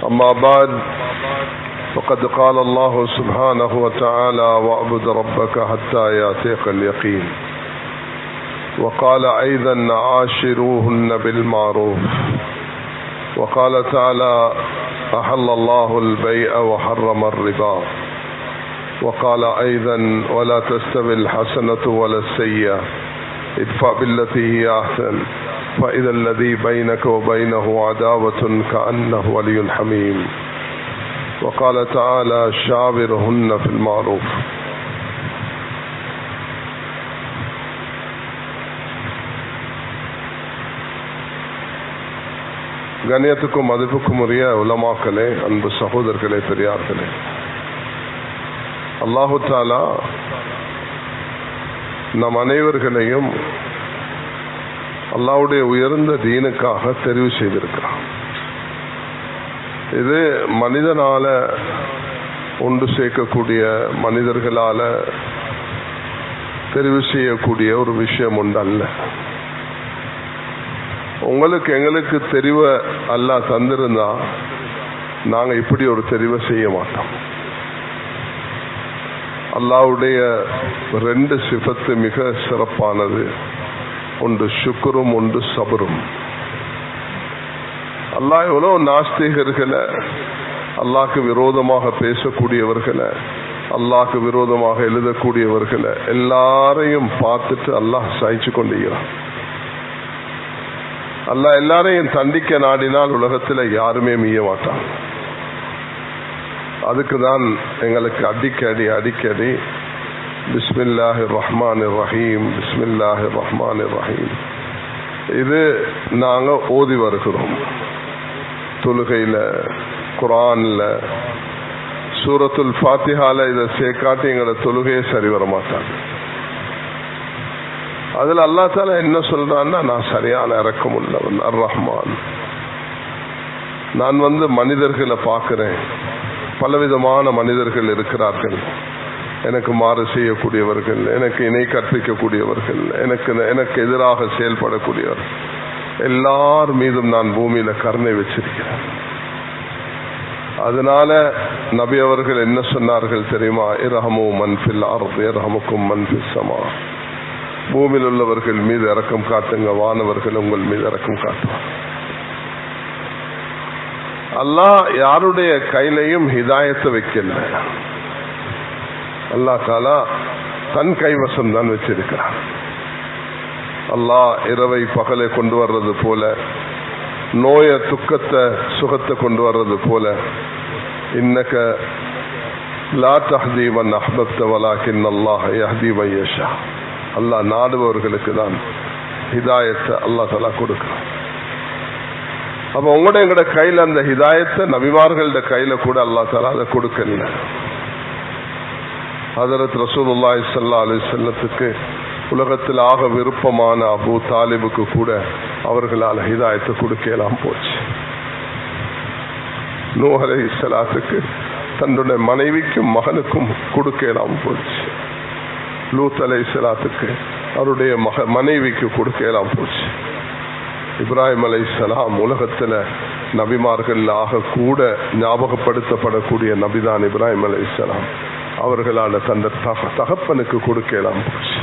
أما بعد فقد قال الله سبحانه وتعالى واعبد ربك حتى يأتيك اليقين وقال أيضا عاشروهن بالمعروف وقال تعالى أحل الله البيع وحرم الربا وقال أيضا ولا تستوي الحسنة ولا السيئة ادفع بالتي هي أحسن فإذا الذي بينك وبينه عداوة كأنه ولي حميم وقال تعالى شاورهن في المعروف. கண்ணியத்துக்கும் மதிப்புக்கும் உரிய உலமாக்களே, அன்பு சகோதரர்களே, பெரியார்களே, அல்லாஹு தஆலா நம் அனைவர்களையும் அல்லாஹ்வுடைய உயர்ந்த தீனுக்காக தெரிவு செய்திருக்கிறான். இது மனிதனால ஒன்று சேர்க்கக்கூடிய, மனிதர்களால தெரிவு செய்யக்கூடிய ஒரு விஷயம் உண்டு அல்ல. உங்களுக்கு எங்களுக்கு தெரிவை அல்லாஹ் தந்திருந்தா நாங்க இப்படி ஒரு தெரிவை செய்ய மாட்டோம். அல்லாஹ்வுடைய 2 சிஃபத்து மிக சிறப்பானது. ஒன்று ஷுக்ரும், ஒன்று சபரும். அல்லாஹ் எவ்வளவு நாஸ்திகர்களை, அல்லாஹ்க்கு விரோதமாக பேசக்கூடியவர்களை, அல்லாஹ்க்கு விரோதமாக எழுதக்கூடியவர்களை எல்லாரையும் பார்த்துட்டு அல்லாஹ் சகிச்சு கொண்டிருக்கிறான். அல்லாஹ் எல்லாரையும் தண்டிக்க நாடினால் உலகத்தில் யாருமே மீய மாட்டான். அதுக்குதான் எங்களுக்கு அடிக்கடி பிஸ்மில்லாஹிர் ரஹ்மானிர் ரஹீம், பிஸ்மில்லாஹிர் ரஹ்மானிர் ரஹீம் இது நாங்க ஓதி வருகிறோம். தொழுகையில, குர்ஆன்ல, சூரத்துல் ஃபாத்திஹால இதை சேர்க்காட்டி எங்களோட தொழுகையே சரி வர மாட்டாங்க. அதுல அல்லாஹ் தஆலா என்ன சொல்றான்னா, நான் சரியான இரக்கம் உள்ளவன், அர் ரஹ்மான். நான் மனிதர்களை பார்க்கிறேன், பலவிதமான மனிதர்கள் இருக்கிறார்கள். எனக்கு மாறு செய்யக்கூடியவர்கள், எனக்கு இணை கற்பிக்கக்கூடியவர்கள், எனக்கு எதிராக செயல்படக்கூடியவர்கள், எல்லார் மீதும் நான் பூமியில கருணை வச்சிருக்கிறேன். அதனால நபி அவர்கள் என்ன சொன்னார்கள் தெரியுமா? இர்ஹமு மன் ஃபில் அர்த் யர்ஹமுக்கும் மன் ஃபிஸ் ஸமா. பூமியில் உள்ளவர்கள் மீது இரக்கம் காட்டுங்க, வானவர்கள் உங்கள் மீது இரக்கம் காட்டுவாங்க. அல்லாஹ் யாருடைய கையிலையும் ஹிதாயத்தை வைக்கல. அல்லாஹ் தஆலா தன் கைவசம் தான் வச்சிருக்கிறான். அல்லாஹ் இரவை பகலை கொண்டு வர்றது போல, நோய துக்கத்தை சுகத்தை கொண்டு வர்றது போல, இன்னக லா தஹ்தி மன் அஹ்பப்த வலாக்கின் அல்லாஹ் யஹ்தி மன் யஷா. அல்லாஹ் நாடுபவர்களுக்கு தான் ஹிதாயத்தை அல்லாஹ் தஆலா கொடுக்கிறான். அப்ப எங்கட கையில அந்த ஹிதாயத்தை நபிமார்களோட கையில கூட அல்லாஹ் தஆலா அதை கொடுக்கல. ஹஜ்ரத் ரசூலுல்லாஹி ஸல்லல்லாஹு அலைஹி வஸல்லத்துக்கு உலகத்தில் ஆக விருப்பமான அபூ தாலிபுக்கு கூட அவர்களால் ஹிதாயத்தை கொடுக்கலாம் போச்சு. நூஹ் அலைஹிஸ்ஸலாத்துக்கு தன்னுடைய மனைவிக்கும் மகனுக்கும் கொடுக்கலாம் போச்சு. லூத் அலைஹிஸ்ஸலாத்துக்கு அவருடைய மனைவிக்கு கொடுக்கலாம் போச்சு. இப்ராஹிம் அலைஹிஸ்ஸலாம் உலகத்துல நபிமார்கள் ஆக கூட ஞாபகப்படுத்தப்படக்கூடிய நபிதான் இப்ராஹிம் அலைஹிஸ்ஸலாம். அவர்களால தந்த தகப்பனுக்கு கொடுக்கலாம் போச்சு.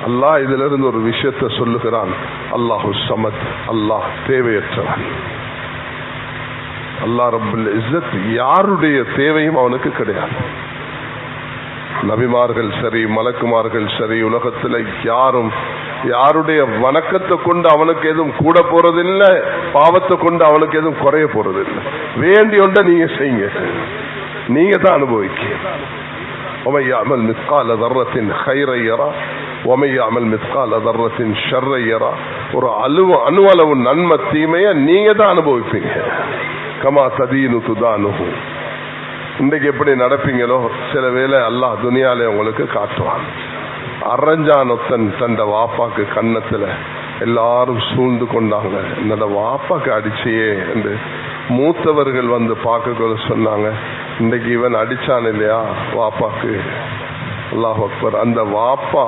அல்லாஹ் இதுல இருந்து ஒரு விஷயத்தை சொல்லுகிறான். அல்லாஹு ஸமத், அல்லாஹ் தேவையற்றவன். அல்லாஹ் ரப்புல் இஸ்ஸத் யாருடைய தேவையும் அவனுக்கு கிடையாது. நபிமார்கள் சரி, மலக்குமார்கள் சரி, உலகத்துல யாரும் யாருடைய வணக்கத்தை கொண்டு அவனுக்கு எதுவும் கூட போறதில்லை, பாவத்தை கொண்டு அவனுக்கு எதுவும் குறைய போறதில்லை. வேண்டிய ஒன்றை நீங்க செய்யுங்க, நீங்க தான் அனுபவிக்க. ومن يعمل مثقال ذرة خيرا يرى ومن يعمل مثقال ذرة شرا يرى. ஒரு அணுவளவு நன்மை தீமைய நீங்க தான் அனுபவிப்பீங்க. கமா ததீனு துதானுஹு. இன்றைக்கு எப்படி நடப்பீங்களோ சில வேளை அல்லாஹ் துனியாலே உங்களுக்கு காட்டுவான். அரஞ்சானொத்தன் தண்ட வாப்பாக்கு கன்னத்துல எல்லாரும் சூழ்ந்து கொண்டாங்க. என்னோட வாப்பாக்கு அடிச்சையே என்று மூத்தவர்கள் பார்க்க சொன்னாங்க. இன்றைக்கு இவன் அடிச்சான் இல்லையா வாப்பாக்கு, அல்லாஹ் அக்பர். அந்த வாப்பா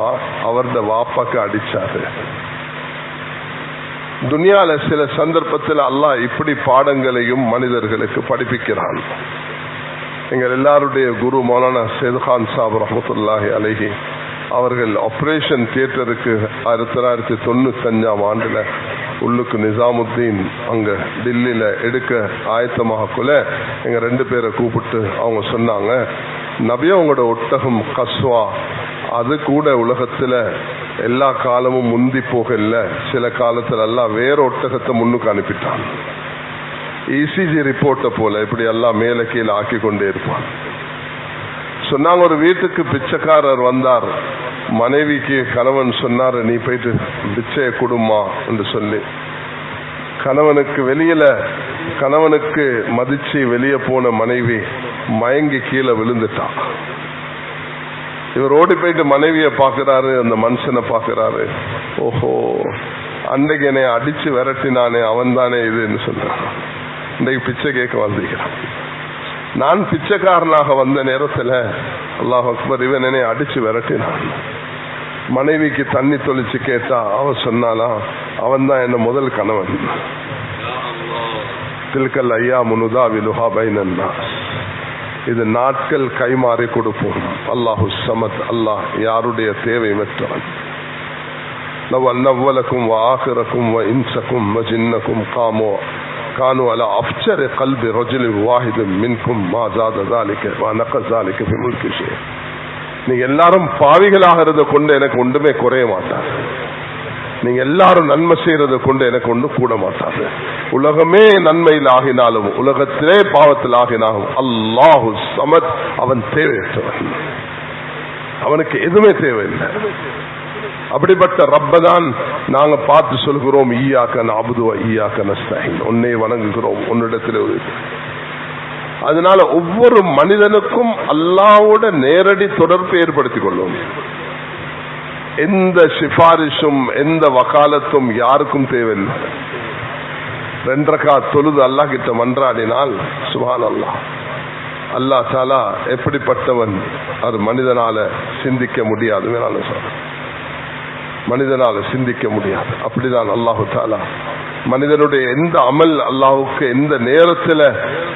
அவரது வாப்பாக்கு அடிச்சாரு. துனியால சில சந்தர்ப்பத்தில் அல்லாஹ் இப்படி பாடங்களையும் மனிதர்களுக்கு படிப்பிக்கிறான். எங்கள் எல்லாருடைய குரு மௌலானா சையத் கான் சாப் ரஹ்மத்துல்லாஹி அலைஹி அவர்கள் ஆபரேஷன் தியேட்டருக்கு 1995 உள்ளுக்கு நிசாமுத்தீன் அங்க டில்லியில எடுக்க ஆயத்தமாகக்குள்ள எங்க 2 பேரை கூப்பிட்டு அவங்க சொன்னாங்க, நபியா உங்களோட ஒட்டகம் கஸ்வா அது கூட உலகத்துல எல்லா காலமும் முந்தி போகல, சில காலத்துல எல்லாம் வேற ஒட்டகத்தை முன்னுக்கு அனுப்பிட்டான். இசிஜி ரிப்போர்ட்டை போல இப்படி எல்லாம் மேல கீழே ஆக்கி கொண்டே இருப்பான். சொன்னாங்க, ஒரு வீட்டுக்கு பிச்சைக்காரர் வந்தார். மனைவிக்கு கணவன் சொன்னார், நீ போயிட்டு பிச்சையை கொடுமா என்று சொல்லி கணவனுக்கு மதிச்சு வெளியே போன மனைவி மயங்கி கீழே விழுந்துட்டான். இவர் ஓடி போயிட்டு மனைவியை பாக்குறாரு, அந்த மனுஷனை பாக்குறாரு. ஓஹோ, அன்றைக்கு என்னை அடிச்சு விரட்டினானே அவன் தானே இதுன்னு சொல்றான். இன்றைக்கு பிச்சை கேட்க வந்திருக்கிறான். நான் பிச்சைக்காரனாக வந்த நேரத்துல அல்லாஹ் அக்பர் இவன் என்னை அடிச்சு விரட்டினான். மனைவிக்கு தண்ணி தொளிச்சு கேட்டா அவன் சொன்னாலா, அவன் தான் என்ன முதல் கணவன். தில்கல் ஐயா முனுதா விலுஹா பைனன்னா, இது நாட்கள் கைமாறி கொடுப்போம். அல்லாஹு சமத், அல்லாஹ் யாருடைய தேவை மெற்றவன். நவ்வலக்கும் ஆஹிரக்கும் இன்சக்கும் ஜின்னக்கும் கானு அலா அஃப்சர் கல்பி ரஜுலி வாஹிதும் மின்கும் மா ஜாத ஸாலிக வ நகஸ ஸாலிக ஃபி முல்கி ஷை. நீங்க எல்லாரும் பாவிகளாகிறத கொண்டு எனக்கு ஒன்றுமே குறைய மாட்டாது. நீங்க எல்லாரும் நன்மை செய்யறதை கொண்டு எனக்கு ஒன்றும் கூட மாட்டாது. உலகமே நன்மையில் ஆகினாலும் உலகத்திலே பாவத்தில் ஆகினாலும் அல்லாஹு சமத், அவன் தேவையற்றவன், அவனுக்கு எதுவுமே தேவையில்லை. அப்படிப்பட்ட ரப்பதான் நாங்க பார்த்து சொல்கிறோம், ஈயாக்க நஅபுது வ ஈயாக்க நஸ்தஈன், உன்னை வணங்குகிறோம், உன்னிடத்தில். அதனால ஒவ்வொரு மனிதனுக்கும் அல்லாஹ்வோட நேரடி தொடர்பு ஏற்படுத்திக் கொள்ளும். எந்த சிபாரிசும் எந்த வகாலத்தும் யாருக்கும் தேவையில்லை. 2 ரக்காத் தொழுது அல்லாஹ் கிட்ட மன்றாடினால் சுப்ஹானல்லாஹ், அல்லாஹ் தஆலா எப்படிப்பட்டவன் அது மனிதனால சிந்திக்க முடியாது. மனிதனால சிந்திக்க முடியாது. அப்படிதான் அல்லாஹு தஆலா மனிதனுடைய எந்த அமல் அல்லாஹுக்கு எந்த நேரத்துல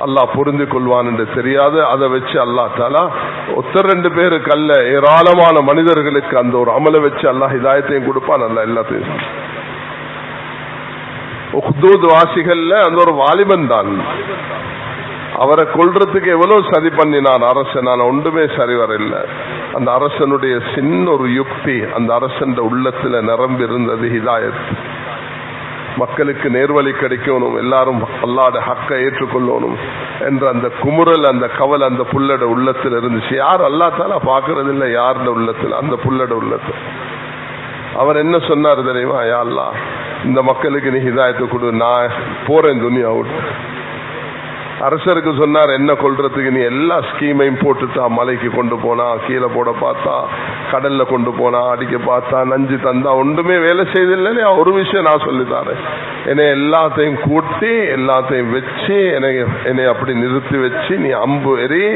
அல்லாஹ் புரிந்து கொள்வான் என்று தெரியாது. அதை வச்சு அல்லாஹ் தஆலா 1-2 பேருக்கு அல்ல, ஏராளமான மனிதர்களுக்கு அந்த ஒரு அமலை வச்சு அல்லாஹ் ஹிதாயத்தையும் கொடுப்பான். அல்லாஹ் எல்லாத்தையும். உஹ்தூத் வாசிகள்ல அந்த ஒரு வாலிபன் தான், அவரை கொல்றதுக்கு எவ்வளவு சதி பண்ணினான் அரசனான, ஒன்றுமே சரி வரல. அந்த அரசனுடைய சின்ன ஒரு யுக்தி அந்த அரசன் உள்ளத்துல நிரம்பி இருந்தது ஹிதாயத். மக்களுக்கு நேர்வழி கிடைக்கணும், எல்லாரும் அல்லாஹ்வுடைய ஹக்கை ஏற்றுக்கொள்ளணும் என்ற அந்த குமுறல், அந்த கவல் அந்த புள்ளட உள்ளத்துல இருந்துச்சு. யார் அல்லாஹ் தஆலா பாக்குறது இல்லை, யாருடைய உள்ளத்துல, அந்த புள்ளட உள்ளத்துல. அவர் என்ன சொன்னார் தெரியுமா? யா அல்லாஹ், இந்த மக்களுக்கு நீ ஹிதாயத்தை கொடு, நான் போறேன் துனியா விட்டு. அரசருக்கு சொன்னார், என்ன கொள்றதுக்கு நீ எல்லா ஸ்கீமையும் போட்டுட்டா, மலைக்கு கொண்டு போனா, கீழே போட பார்த்தா, கடல்ல கொண்டு போனா, அடிக்க பார்த்தா, நஞ்சு தந்தா, ஒன்றுமே வேலை செய்தில்லை. ஒரு விஷயம் நான் சொல்லித்தாரேன், என்னை எல்லாத்தையும் கூட்டி எல்லாத்தையும் வச்சு என்னை அப்படி நிறுத்தி வச்சு நீ அம்பு எறி,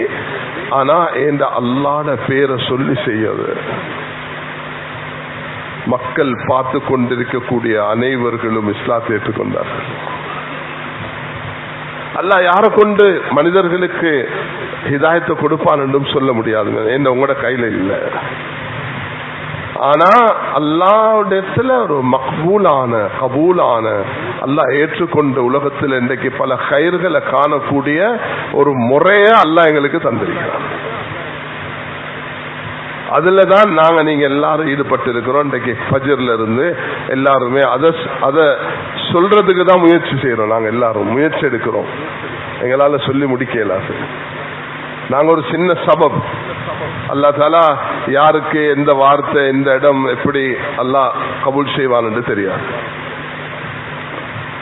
ஆனா என்ற அல்லாஹ்வுடைய பேரை சொல்லி செய்யாது. மக்கள் பார்த்து கொண்டிருக்கக்கூடிய அனைவர்களும் இஸ்லாத்தை ஏற்றுக்கொண்டார்கள். அல்லாஹ் யாரை கொண்டு மனிதர்களுக்கு ஹிதாயத்தை கொடுப்பான் என்றும் சொல்ல முடியாது, என்ன உங்களோட கையில இல்லை. ஆனா அல்லாஹ்விடத்துல ஒரு கபூலான அல்லாஹ் ஏற்றுக்கொண்ட உலகத்தில் இன்றைக்கு பல கயிர்களை காணக்கூடிய ஒரு முறைய அல்லாஹ் எங்களுக்கு தந்திருக்கிறான். அதுலதான் நாங்க நீங்க எல்லாரும் ஈடுபட்டு இருக்கிறோம். இன்றைக்கு ஃபஜ்ர்ல இருந்து எல்லாருமே அதை சொல்றதுக்கு தான் முயற்சி செய்யறோம். நாங்க எல்லாரும் முயற்சி எடுக்கிறோம், எங்களால சொல்லி முடிக்கலாது. நாங்க ஒரு சின்ன சபப். அல்லாஹ் தஆலா யாருக்கு எந்த வார்த்தை எந்த இடம் எப்படி அல்லாஹ் கபூல் செய்வான் என்று தெரியாது.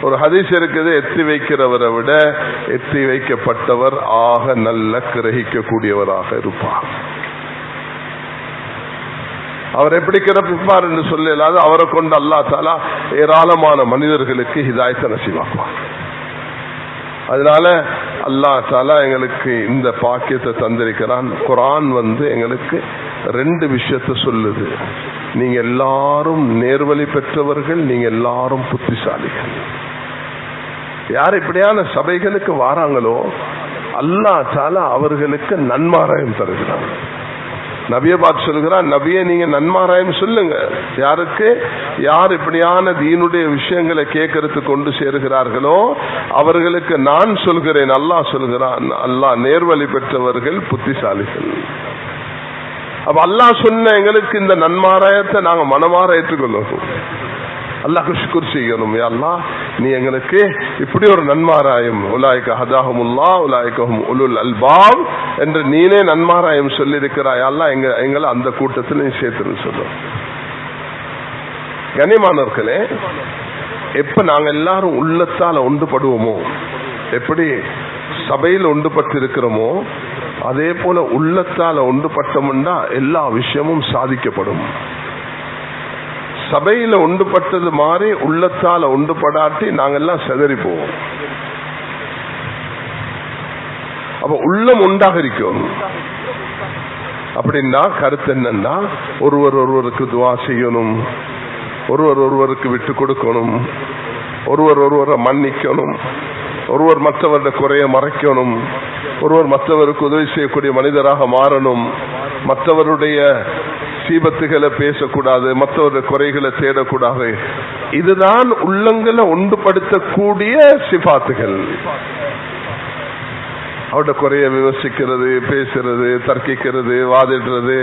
ஒரு ஹதீஸ் இருக்குது, எத்தி வைக்கிறவரை விட எத்தி வைக்கப்பட்டவர் ஆக நல்ல கிரகிக்க கூடியவராக இருப்பார். அவர் எப்படி கிளப்பிப்பார் என்று சொல்லலாது. அவரை கொண்டு அல்லாஹ் தஆலா ஏராளமான மனிதர்களுக்கு ஹிதாயத்தை நசீபாக்குவார். அதனால அல்லாஹ் தஆலா எங்களுக்கு இந்த பாக்கியத்தை தந்திருக்கிறான். குர்ஆன் எங்களுக்கு ரெண்டு விஷயத்தை சொல்லுது. நீங்க எல்லாரும் நேர்வழி பெற்றவர்கள், நீங்க எல்லாரும் புத்திசாலிகள். யார் இப்படியான சபைகளுக்கு வாராங்களோ அல்லாஹ் தஆலா அவர்களுக்கு நன்மாராயம் தருகிறார். நபியை பார்த்து சொல்கிறார், நபியே நீங்க நன்மாராயம் சொல்லுங்க. யாருக்கு? யார் இப்படியான தீனுடைய விஷயங்களை கேட்கறதுக்கு கொண்டு சேருகிறார்களோ அவர்களுக்கு நான் சொல்கிறேன், அல்லாஹ் சொல்கிறான், அல்லாஹ் நேர்வழி பெற்றவர்கள் புத்திசாலிகள். அப்ப அல்லாஹ் சொன்ன எங்களுக்கு இந்த நன்மாராயத்தை நாங்க மனமாற ஏற்றுக்கொள்ளணும். அல்லாஹ்க்கு ஷுக்ர் செய்யணும். யா அல்லாஹ் நீ எங்களுக்கு இப்படி ஒரு நன்மாராயம், உலாயிக ஹதாஹுமுல்லாஹ் உலாயிகஹும் உலுல் அல்பாப் என்று நீனே நன்மாராயம் சொல்லி இருக்கிறாய். அல்லாஹ் எங்களை அந்த கூட்டத்தில் நீ சேர்த்துன்னு சொல்லும். கனிமானவர்களே, எப்ப நாங்க எல்லாரும் உள்ளத்தால ஒன்றுபடுவோமோ, எப்படி சபையில் ஒன்றுபட்டு இருக்கிறோமோ அதே போல உள்ளத்தால ஒன்றுபட்டோம்னா எல்லா விஷயமும் சாதிக்கப்படும். சபையில ஒன்றுபட்டது மாதிரி உள்ளத்தால ஒன்றுபடாட்டி நாங்கெல்லாம் செதறி போவோம். அப்ப உள்ளம் ஒன்றாக இருக்கும். அப்படின்னா கருத்து என்னன்னா, ஒருவர் ஒருவருக்கு துவா செய்யணும், ஒருவர் ஒருவருக்கு விட்டு கொடுக்கணும், ஒருவர் ஒருவரை மன்னிக்கணும், ஒருவர் மற்றவருடைய குறைய மறைக்கணும், ஒருவர் மற்றவருக்கு உதவி செய்யக்கூடிய மனிதராக மாறணும், மற்றவருடைய சீபத்துகளை பேசக்கூடாது, மற்றவருடைய குறைகளை தேடக்கூடாது. இதுதான் உள்ளங்களை ஒன்றுபடுத்தக்கூடிய சிபாத்துகள். அவருடைய குறைய விமர்சிக்கிறது, பேசுறது, தர்க்கிக்கிறது, வாதிடுறது,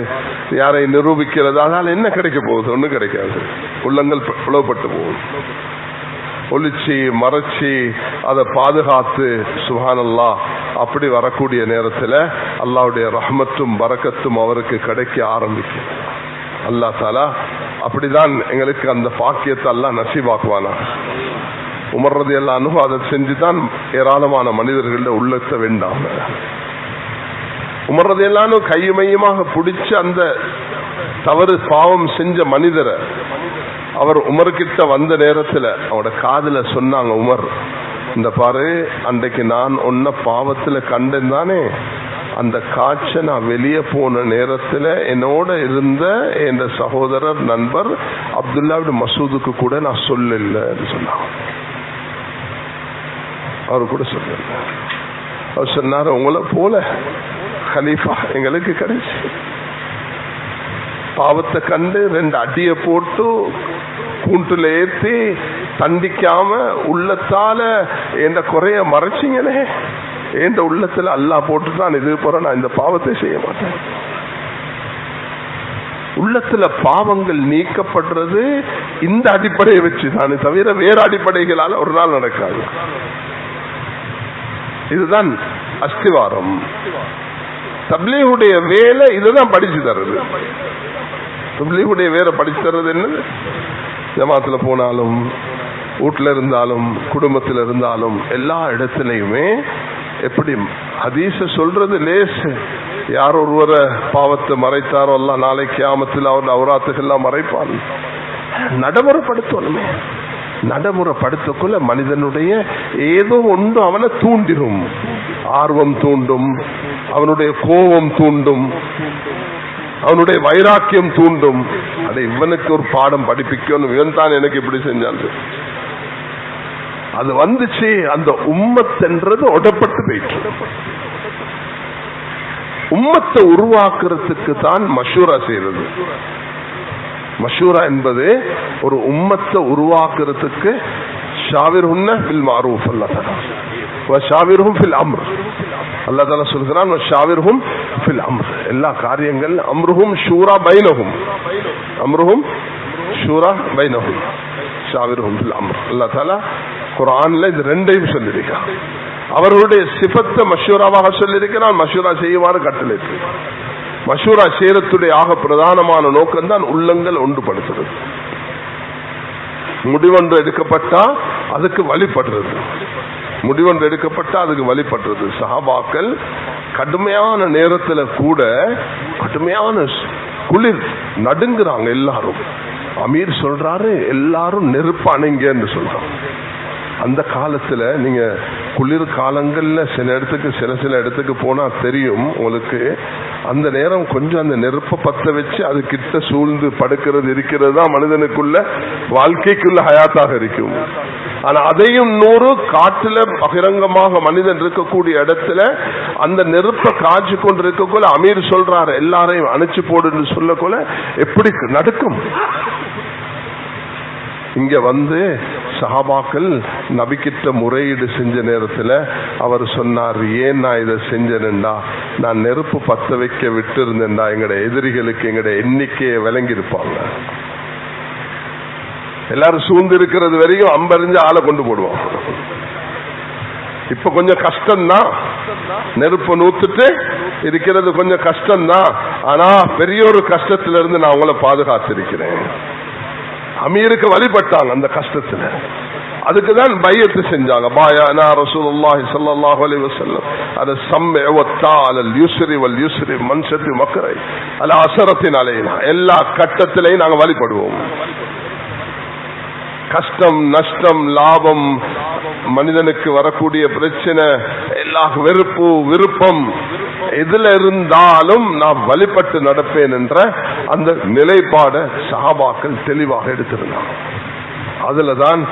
யாரை நிரூபிக்கிறது, அதனால என்ன கிடைக்க போகுது? ஒன்றும் கிடைக்காது. உள்ளங்கள் பிளவுபட்டு போகுது. ஒளிச்சி மறைச்சி அதை பாதுகாத்து சுப்ஹானல்லாஹ் அப்படி வரக்கூடிய நேரத்தில் அல்லாஹ்வுடைய ரஹ்மத்தும் பரக்கத்தும் அவருக்கு கிடைக்க ஆரம்பிக்கும். அல்லாஹ் தஆலா அப்படிதான் எங்களுக்கு அந்த பாக்கியத்தை அல்லாஹ் நசீபாக்குவானா. உமர் ரலியல்லாஹு அன்ஹு அதை செஞ்சுதான் ஏராளமான மனிதர்கள உள்ளத்தை வேண்டாம. உமர் ரலியல்லாஹு அன்ஹு கையுமையுமாக பிடிச்ச அந்த தவறு பாவம் செஞ்ச மனிதரை அவர் உமர் கிட்ட வந்த நேரத்தில் அவரோட காதுல சொன்னாங்க, உமர் இந்த பாரு, அன்றைக்கு நான் உன்ன பாவத்துல கண்டேன் தானே, அந்த காட்சை நான் வெளியே போன நேரத்தில் என்னோட இருந்த என் சகோதரர் நண்பர் அப்துல்லா இப்னு மசூதுக்கு கூட நான் சொல்லல சொன்னாங்க. அவரு கூட சொல்லல. அவர் சொன்னாரு, உங்களை போல கலீஃபா எங்களுக்கு கிடைச்சு, பாவத்தை கண்டு 2 அடியை போட்டு கூண்டுல ஏத்தி தண்டிக்காம உள்ளத்தால என்ற குறைய மறைச்சிங்களே, என்ற உள்ளத்துல அல்லாஹ் போட்டுதான் இது போற நான் இந்த பாவத்தை செய்ய மாட்டேன். உள்ளத்துல பாவங்கள் நீக்கப்படுறது இந்த அடிப்படையை வச்சுதானே தவிர வேற அடிப்படைகளால ஒரு நாள் நடக்காது. இதுதான் அஸ்திவாரம். தப்லீகுடைய வேலை இதுதான் படிச்சு தர்றது. தப்லீகுடைய வேலை படிச்சு தர்றது என்னது? ஜமாத்துல போனாலும், வீட்டுல இருந்தாலும், குடும்பத்தில் இருந்தாலும், எல்லா இடத்திலையுமே எப்படி ஹதீஸ சொல்றது லேஸ். யார் ஒருவரை பாவத்தை மறைத்தாரோ எல்லாம் நாளைக்கு கியாமத்தில் அவருடைய அவுராத்துக்கெல்லாம் மறைப்பார். நடைமுறைப்படுத்தணுமே. நடைமுறைப்படுத்தக்குள்ள மனிதனுடைய ஏதோ ஒன்று அவனை தூண்டிடும். ஆர்வம் தூண்டும், அவனுடைய கோபம் தூண்டும், அவனுடைய வைராக்கியம் தூண்டும். அதை இவனுக்கு ஒரு பாடம் படிப்பிக்கணும், இவன் தான் எனக்கு இப்படி செஞ்சான். அது வந்துச்சு, அந்த உம்மத்ன்றது ஒடப்பட்டு போயிட்டு. உம்மத்தை உருவாக்குறதுக்கு தான் மஷூரா செய்யறது. மஷூரா என்பது ஒரு உம்மத்தை உருவாக்குறதுக்கு ஷாவிர்ஹுன்ன பில் மாரூஃப் அல்லாஹ் தஆலா வ ஷாவிர்ஹும் ஃபில் அம்ர். அல்லாஹ் தஆலா சொல்கிறான், வ ஷாவிர்ஹும் ஃபில் அம்ர். எல்லா காரியங்கள் அம்ருஹும் ஷூரா பைனஹும், அம்ருஹும் ஷூரா பைனஹும் ஷாவிர்ஹும் ஃபில் அம்ர். அல்லாஹ் தஆலா குர்ஆன்ல இது ரெண்டையும் சொல்லியிருக்கான். அவர்களுடைய சிஃபத்தை மஷூராவாக சொல்லியிருக்கிறான். மஷூரா செய்யுமாறு கட்டளை. மஷூரா செய்யறதுடைய ஆக பிரதானமான நோக்கம் தான் உள்ளங்கள் ஒன்றுபடுத்துறது. முடிவொன்று எடுக்கப்பட்டா அதுக்கு வழிபடுறது, முடிவொன்று எடுக்கப்பட்டா அதுக்கு வழிபடுறது. சஹாபாக்கள் கடுமையான நேரத்துல கூட கடுமையான குளிர் நடுங்குறாங்க எல்லாரும். அமீர் சொல்றாரு எல்லாரும் நெருப்பு அணைங்கன்னு சொல்றாங்க. அந்த காலத்துல நீங்க குளிர் காலங்கள்ல சில இடத்துக்கு போனா தெரியும் உங்களுக்கு, அந்த நேரம் கொஞ்சம் அந்த நெருப்பை பத்த வச்சு அது கிட்ட சூழ்ந்து படுக்கிறது இருக்கிறது தான் மனிதனுக்குள்ள வாழ்க்கைக்குள்ள ஹயாத்தாக இருக்கும். ஆனா அதையும் 100 காட்டுல பகிரங்கமாக மனிதன் இருக்கக்கூடிய இடத்துல அந்த நெருப்பை காய்ச்சி கொண்டு இருக்கக்குள்ள அமீர் சொல்றாரு எல்லாரையும் அணைச்சு போடுன்னு சொல்லக்குள்ள எப்படி நடக்கும். இங்க வந்து சஹாபாக்கள் நபிக்கிட்ட முறையீடு செஞ்ச நேரத்துல அவர் சொன்னார், ஏன் நான் இதை செஞ்சேன்டா, நான் நெருப்பு பத்த வைக்க விட்டு இருந்தேன்டா எங்கட எதிரிகளுக்கு எங்கட எண்ணிக்கையை விளங்கி இருப்பாங்க. எல்லாரும் சூழ்ந்து இருக்கிறது வரைக்கும் அம்பறிஞ்சு ஆளை கொண்டு போடுவோம். இப்ப கொஞ்சம் கஷ்டம்தான், நெருப்பு நூத்துட்டு இருக்கிறது கொஞ்சம் கஷ்டம்தான். ஆனா பெரிய ஒரு கஷ்டத்திலிருந்து நான் உங்களை பாதுகாத்திருக்கிறேன். அமீருக்கு வழிபட்டாங்க அந்த கஷ்டத்துல, அதுக்குதான் பையத்து செஞ்சாங்க. பாயானா ரசூலுல்லாஹி ஸல்லல்லாஹு அலைஹி வஸல்லம் அது சம்அ வ தஆல அல் யுஸ்ரி வல் யுஸ்ரி மன்ஷத்தி மக்ரை அல அஸரத்தின் அலைனா, எல்லா கட்டத்திலையும் நாங்க வழிபடுவோம். கஷ்டம் நஷ்டம் லாபம் மனிதனுக்கு வரக்கூடிய பிரச்சனை எல்லா வெறுப்பு விருப்பம் எதுல இருந்தாலும் நான் வழிபட்டு நடப்பேன் என்ற அந்த நிலைப்பாட சஹாபாக்கள் தெளிவாக எடுத்திருந்தாங்க. அதுலதான்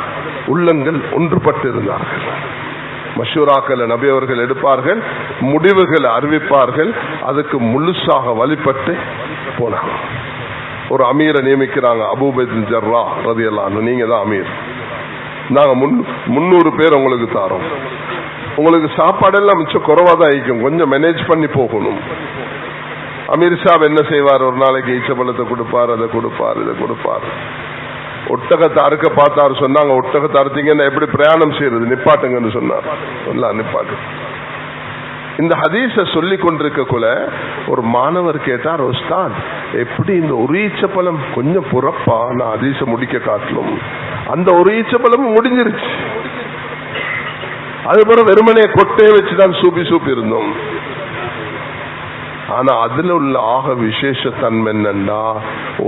உள்ளங்கள் ஒன்றுபட்டு இருந்தார்கள். மஷூராக்களை நபி அவர்கள் எடுப்பார்கள், முடிவுகளை அறிவிப்பார்கள், அதுக்கு முழுசாக வழிபட்டு போனாங்க. ஒரு அமீரை நியமிக்கிறாங்க, அபூ பைதுல் ஜர்ராஹ் ரலியல்லாஹு அன்ஹு, நீங்க தான் அமீர், நாங்க 300 பேர் உங்களுக்கு தாரோம், உங்களுக்கு சாப்பாடெல்லாம் மிச்சம் குறைவா தான் இருக்கும், கொஞ்சம் மேனேஜ் பண்ணி போகணும். அமீர் சாப் என்ன செய்வார், ஒரு நாளைக்கு ஈச்சப்பழத்தை கொடுப்பார், அதை கொடுப்பார், இதை கொடுப்பார். ஒட்டகத்தை அறுக்க பார்த்தாரு, சொன்னாங்க ஒட்டகத்தை அறுத்தீங்கன்னா எப்படி பிரயாணம் செய்யறது, நிப்பாட்டுங்கன்னு சொன்னார். நிப்பாட்டு. இந்த ஹதீஸ சொல்லி கொண்டிருக்கக்குள்ள ஒரு மாணவர் கேட்டார், உஸ்தாத் எப்படி இந்த ஒரு ஈச்சப்பழம் கொஞ்சம் புறப்பா, நான் ஹதீஸ முடிக்க காட்டலும், அந்த ஒரு ஈச்சப்பழம் முடிஞ்சிருச்சு, அதுபோல வெறுமனே கொட்டையை வச்சுதான் சூப்பி இருந்தோம். ஆனா அதுல உள்ள ஆக விசேஷ தன்மை என்னன்னா,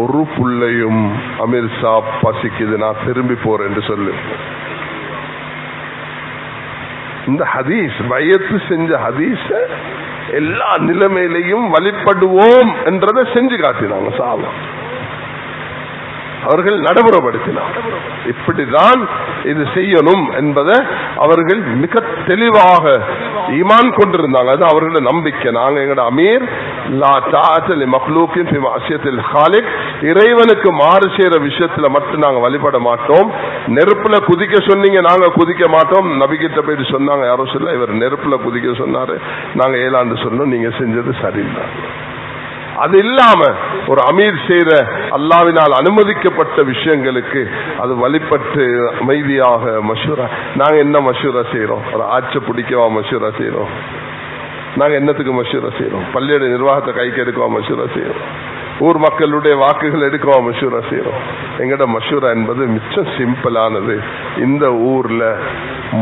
ஒரு புள்ளையும் அமீர் சாப் பசிக்குது நான் திரும்பி போறேன் என்று சொல்லு. இந்த ஹதீஸ் பையத்து செஞ்ச ஹதீஸ எல்லா நிலைமையிலையும் வழிபடுவோம் என்றதை செஞ்சு காட்டினாங்க சாபா. அவர்கள் நடைமுறைப்படுத்தினார், இப்படிதான் இது செய்யணும் என்பதை அவர்கள் மிக தெளிவாக ஈமான் கொண்டிருந்தாங்க. அது அவர்களோட நம்பிக்கை. நாங்க எங்களோட அமீர் லா தஆத லி மக்லூகின் ஃபி மஅசியத்தில் காலிக், இறைவனுக்கு மாறு செய்யற விஷயத்துல மட்டும் நாங்க வழிபட மாட்டோம். நெருப்புல குதிக்க சொன்னீங்க, நாங்க குதிக்க மாட்டோம். நபிகிட்ட போயிட்டு சொன்னாங்க, யாரோ சொல்ல இவர் நெருப்புல குதிக்க சொன்னாரு, நாங்க ஏலாண்டு சொன்னோம், நீங்க செஞ்சது சரியில்லை. அது இல்லாம ஒரு அமீர் செய்யற அல்லாஹ்வினால் அனுமதிக்கப்பட்ட விஷயங்களுக்கு அது வழிபட்டு அமைதியாக மஷூரா. நாங்க என்ன மஷூரா செய்யறோம், ஒரு ஆட்சி பிடிக்கவா மஷூரா செய்யறோம், நாங்க என்னத்துக்கு மஷூரா செய்யறோம், பள்ளியோட நிர்வாகத்தை கைக்கு எடுக்கவா மஷூரா செய்யறோம், ஊர் மக்களுடைய வாக்குகள் எடுக்கவா மஷூரா செய்யறோம். எங்கட மஷூரா என்பது மிச்சம் சிம்பிளானது. இந்த ஊர்ல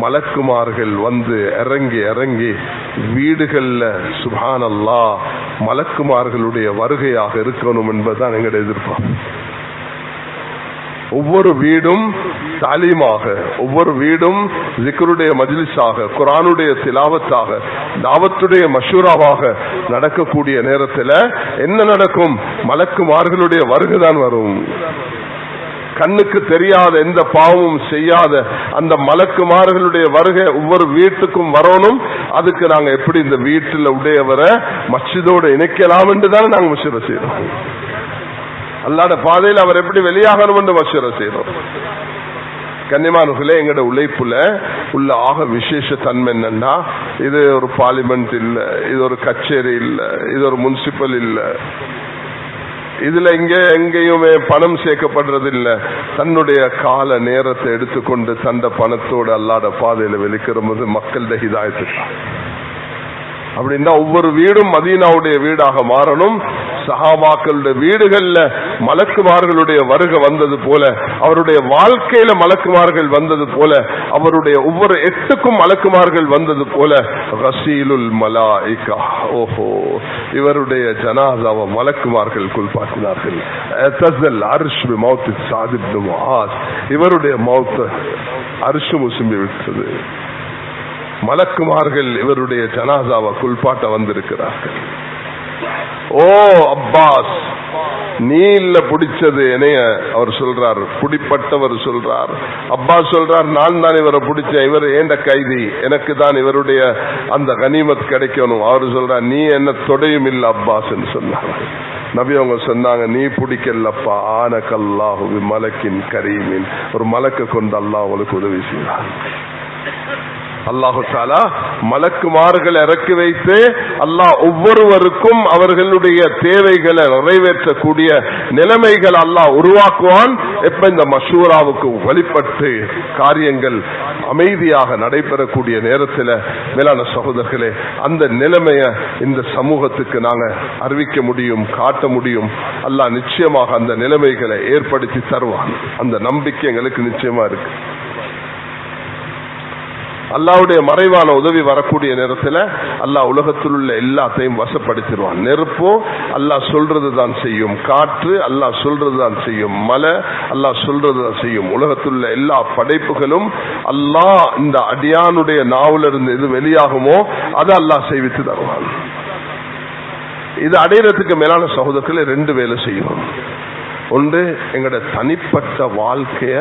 மலக்குமார்கள் வந்து இறங்கி வீடுகள்ல சுப்ஹானல்லாஹ் மலக்குமார்களுடைய வருகையாக இருக்கணும் என்பதுதான் எங்கட எதிர்பார்ப்பு. ஒவ்வொரு வீடும் தாலீமாக, ஒவ்வொரு வீடும் ஜிக்ருடைய மஜ்லிஸாக, குர்ஆனுடைய திலாவத்தாக, தாவத்துடைய மஷூராவாக நடக்கக்கூடிய நேரத்தில் என்ன நடக்கும், மலக்குமார்களுடைய வருகைதான் வரும். கண்ணுக்கு தெரியாத எந்த பாவமும் செய்யாத அந்த மலக்குமார்களுடைய வருகை ஒவ்வொரு வீட்டுக்கும் வரணும். அதுக்கு நாங்க எப்படி இந்த வீட்டில் உடையவரை மஸ்ஜிதோடு இணைக்கலாம் என்றுதான் நாங்க மஷூரா செய்யறோம். அல்லாஹ்வுடைய பாதையில் அவர் எப்படி வெளியாகணும் என்று மஷூரா செய்யறோம். கண்ணியமானவர்களே, எங்கட உழைப்புல உள்ள ஆக விசேஷ தன்மை என்னன்னா, இது ஒரு பார்லிமெண்ட் இல்ல, இது ஒரு கச்சேரி இல்ல, இது ஒரு முனிசிபல் இல்ல, இதுல எங்கேயுமே பணம் சேர்க்கப்படுறது இல்ல. தன்னுடைய கால நேரத்தை எடுத்துக்கொண்டு தந்த பணத்தோடு அல்லாஹ்வுடைய பாதையில வெளிக்கிற போது மக்களுடைய ஹிதாயத்துக்கு. அப்படின்னா ஒவ்வொரு வீடும் மதீனாவுடைய வீடாக மாறணும். சஹாபாக்களுடைய வீடுகள்ல மலக்குமார்களுடைய வருகை வந்தது போல, அவருடைய வாழ்க்கையில மலக்குமார்கள் வந்தது போல, அவருடைய ஒவ்வொரு எட்டுக்கும் மலக்குமார்கள் வந்தது போல, ரசீலுல் மலாயிகா, ஓஹோ இவருடைய ஜனாஸாவை மலக்குமார்கள் குல்பாட்டினார்கள். அர்ஷ் பி மௌத் சாத் இப்னு முஆஸ், இவருடைய மௌத் அர்ஷ் முஸ்லிம் விட்டது. மலக்குமார்கள் இவருடைய ஜனாசாவை குளிப்பாட்ட வந்திருக்கிறார்கள். ஓ அப்பாஸ், நீ இல்ல பிடிச்சது என்னைய அவர் சொல்றார். பிடிப்பட்டவர் சொல்றார், அப்பாஸ் சொல்றார், நான் தான் இவரை பிடிச்சேன், இவர் ஏண்ட கைதி, எனக்கு தான் இவருடைய அந்த கனிமத் கிடைக்கணும். அவர் சொல்றார், நீ என்ன தொடையும் இல்ல அப்பாஸ் சொன்னார். நபி அவங்க சொன்னாங்க, நீ பிடிக்கலப்பா, ஆனகல்லாஹு மலக்கின் கரீமின், ஒரு மலக்க கொண்டு அல்லாஹ் உங்களுக்கு உதவி செய்வார். அல்லாஹு தஆலா மலக்குமார்கள் இறக்கி வைத்து அல்லாஹ் ஒவ்வொருவருக்கும் அவர்களுடைய தேவைகளை நிறைவேற்றக்கூடிய நிலைமைகள் அல்லாஹ் உருவாக்குவான். எப்ப இந்த மஷூராவுக்கு வழிபட்டு காரியங்கள் அமைதியாக நடைபெறக்கூடிய நேரத்தில் மேலான சகோதரர்களே, அந்த நிலைமையை இந்த சமூகத்துக்கு நாங்க அறிவிக்க முடியும், காட்ட முடியும். அல்லாஹ் நிச்சயமாக அந்த நிலைமைகளை ஏற்படுத்தி தருவான். அந்த நம்பிக்கை எங்களுக்கு நிச்சயமா இருக்கு. அல்லாஹ்வுடைய மறைவான உதவி வரக்கூடிய நேரத்தில் அல்லாஹ் உலகத்தில் உள்ள எல்லாத்தையும் வசப்படுத்திடுவான். நெருப்போ அல்லாஹ் சொல்றதுதான் செய்யும், காற்று அல்லாஹ் சொல்றதுதான் செய்யும், மலை அல்லாஹ் சொல்றதுதான் செய்யும். உலகத்தில் உள்ள எல்லா படைப்புகளும் அல்லாஹ் இந்த அடியானுடைய நாவுல இருந்து எது வெளியாகுமோ அதை அல்லாஹ் செய்வித்து தருவான். இது அடையிறதுக்கு மேலான சகோதரர்களை 2 வேலை செய்யணும். ஒன்று, எங்களோட தனிப்பட்ட வாழ்க்கைய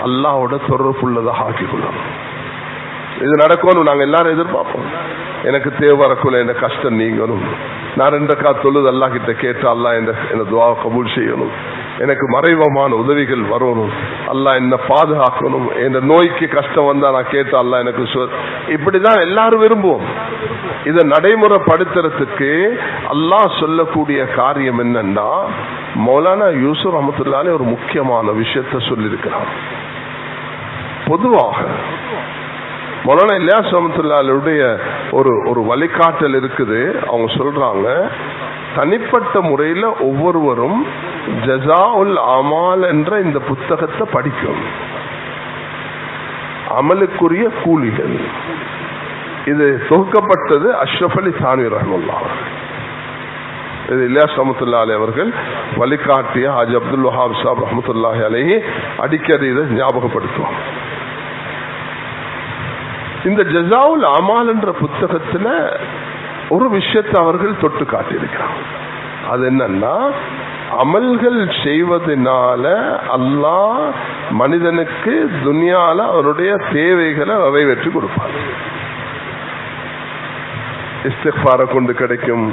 அல்லாஹ்வோட தொடர்புள்ளதாக ஆக்கிக்கொள்ளணும். இது நடக்கணும், நாங்க எல்லாரும் எதிர்பார்ப்போம். எனக்கு தேவை வரக்குள்ள என் கஷ்டம் நீங்கணும், நான் 2 ரக்காத் தொழுது அல்லாஹ் கிட்ட கேட்டு அல்லாஹ் என்ன துஆவை கபூல் செய்யணும், எனக்கு மறைவமான உதவிகள் வரணும், அல்லாஹ் என்ன பாதுகாக்கணும், என் நோய்க்கு கஷ்டம் வந்தா நான் கேட்டு அல்லாஹ் எனக்கு இப்படிதான் எல்லாரும் விரும்புவோம். இதை நடைமுறைப்படுத்துறதுக்கு அல்லாஹ் சொல்லக்கூடிய காரியம் என்னன்னா, மௌலானா யூசுப் ரஹ்மத்துல்லாஹி ஒரு முக்கியமான விஷயத்தை சொல்லியிருக்கிறார். பொதுவாக மௌலானா இல்யாஸ் ரஹ்மத்துல்லாஹியுடைய ஒரு வழிகாட்டல் இருக்குது. அவங்க சொல்றாங்க, தனிப்பட்ட முறையில் ஒவ்வொருவரும் ஜஸாஉல் அமால் என்ற இந்த புத்தகத்தை படிக்கும். அமலுக்குரிய கூலிகள். இது தொகுக்கப்பட்டது அஷ்ரஃப் அலி தானவி ரஹ்மத்துல்லாஹ். இது இல்யாஸ் ரஹ்மத்துல்லாஹி அவர்கள் வழிகாட்டிய ஹாஜி அப்துல் வஹாப் சாப் ரஹ்மத்துல்லாஹி அலைஹி அடிக்கடி இதை ஞாபகப்படுத்துவாங்க. இந்த ஜஸாவுல் அமால் என்ற புத்தகத்துல ஒரு விஷயத்தை அவர்கள் தொட்டு காட்டியிருக்கிறாங்க. அது என்னன்னா, அமல்கள் செய்வதனால அல்லாஹ் மனிதனுக்கு துனியால அவருடைய தேவைகளை நிறைவேற்றி கொடுப்பார். இஸ்திக்ஃபாரை கொண்டு கிடைக்கும்,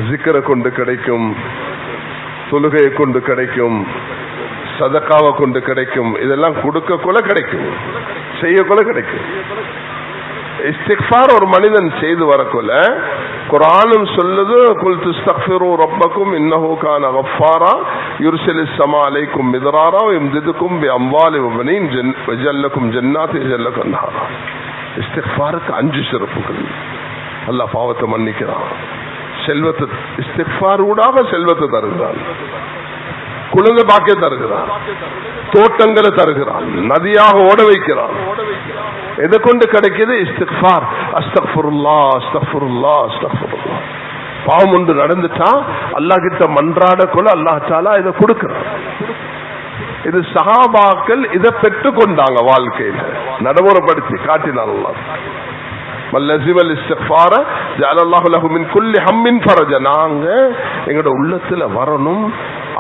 ஜிக்ரை கொண்டு கிடைக்கும், தொழுகையை கொண்டு கிடைக்கும், சதகாவை கொண்டு கிடைக்கும். இதெல்லாம் கொடுக்க கொள்ள கிடைக்கும், செய்ய கொள்ள கிடைக்கும். இஸ்திக்ஃபார் ஒரு மனிதன் செய்து வரக்குள்ள குர்ஆனும் சொல்லுது, குல் தஸ்தக்ஃபிரு ரப்பக்கும் இன்னஹு கான கஃபாரா யுர்சிலிஸ் ஸமா அலைக்கும் மித்ராரா வயம்திதுக்கும் பிஅம்வாலி வபனீன் வஜல்லக்கும் ஜன்னாத்தி வஜல்லக்கும் அன்ஹாரா. இஸ்திக்ஃபாருக்கு 5 சிறப்புகள். அல்லாஹ் பாவத்தை மன்னிக்கிறான், செல்வத்தை இஸ்திக்ஃபார் ஊடாக செல்வத்தை தருகிறான், குழந்தை பாக்கிய தருகிறான், தோட்டங்களை தருகிறான், நதியாக ஓட வைக்கிறான். எதை கொண்டு கிடைக்குது? இஸ்திக்ஃபார். அஸ்தக்ஃபிருல்லாஹ் அஸ்தக்ஃபிருல்லாஹ் அஸ்தக்ஃபிருல்லாஹ். பாவம் ஒன்று நடந்துட்டா அல்லாஹ் கிட்ட மன்றாட கொள்ள அல்லாஹ் தஆலா இதை கொடுக்கிறான். இது சஹாபாக்கள் இதை பெற்றுக் கொண்டாங்க, வாழ்க்கையில நடைமுறைப்படுத்தி காட்டினார் அல்லாஹ். மல்லஸிமல் இஸ்திக்ஃபார ஜஅலல்லாஹு லஹு மின் குல்லி ஹம்மின் ஃபரஜா. நாங்க எங்களோட உள்ளத்துல வரணும்,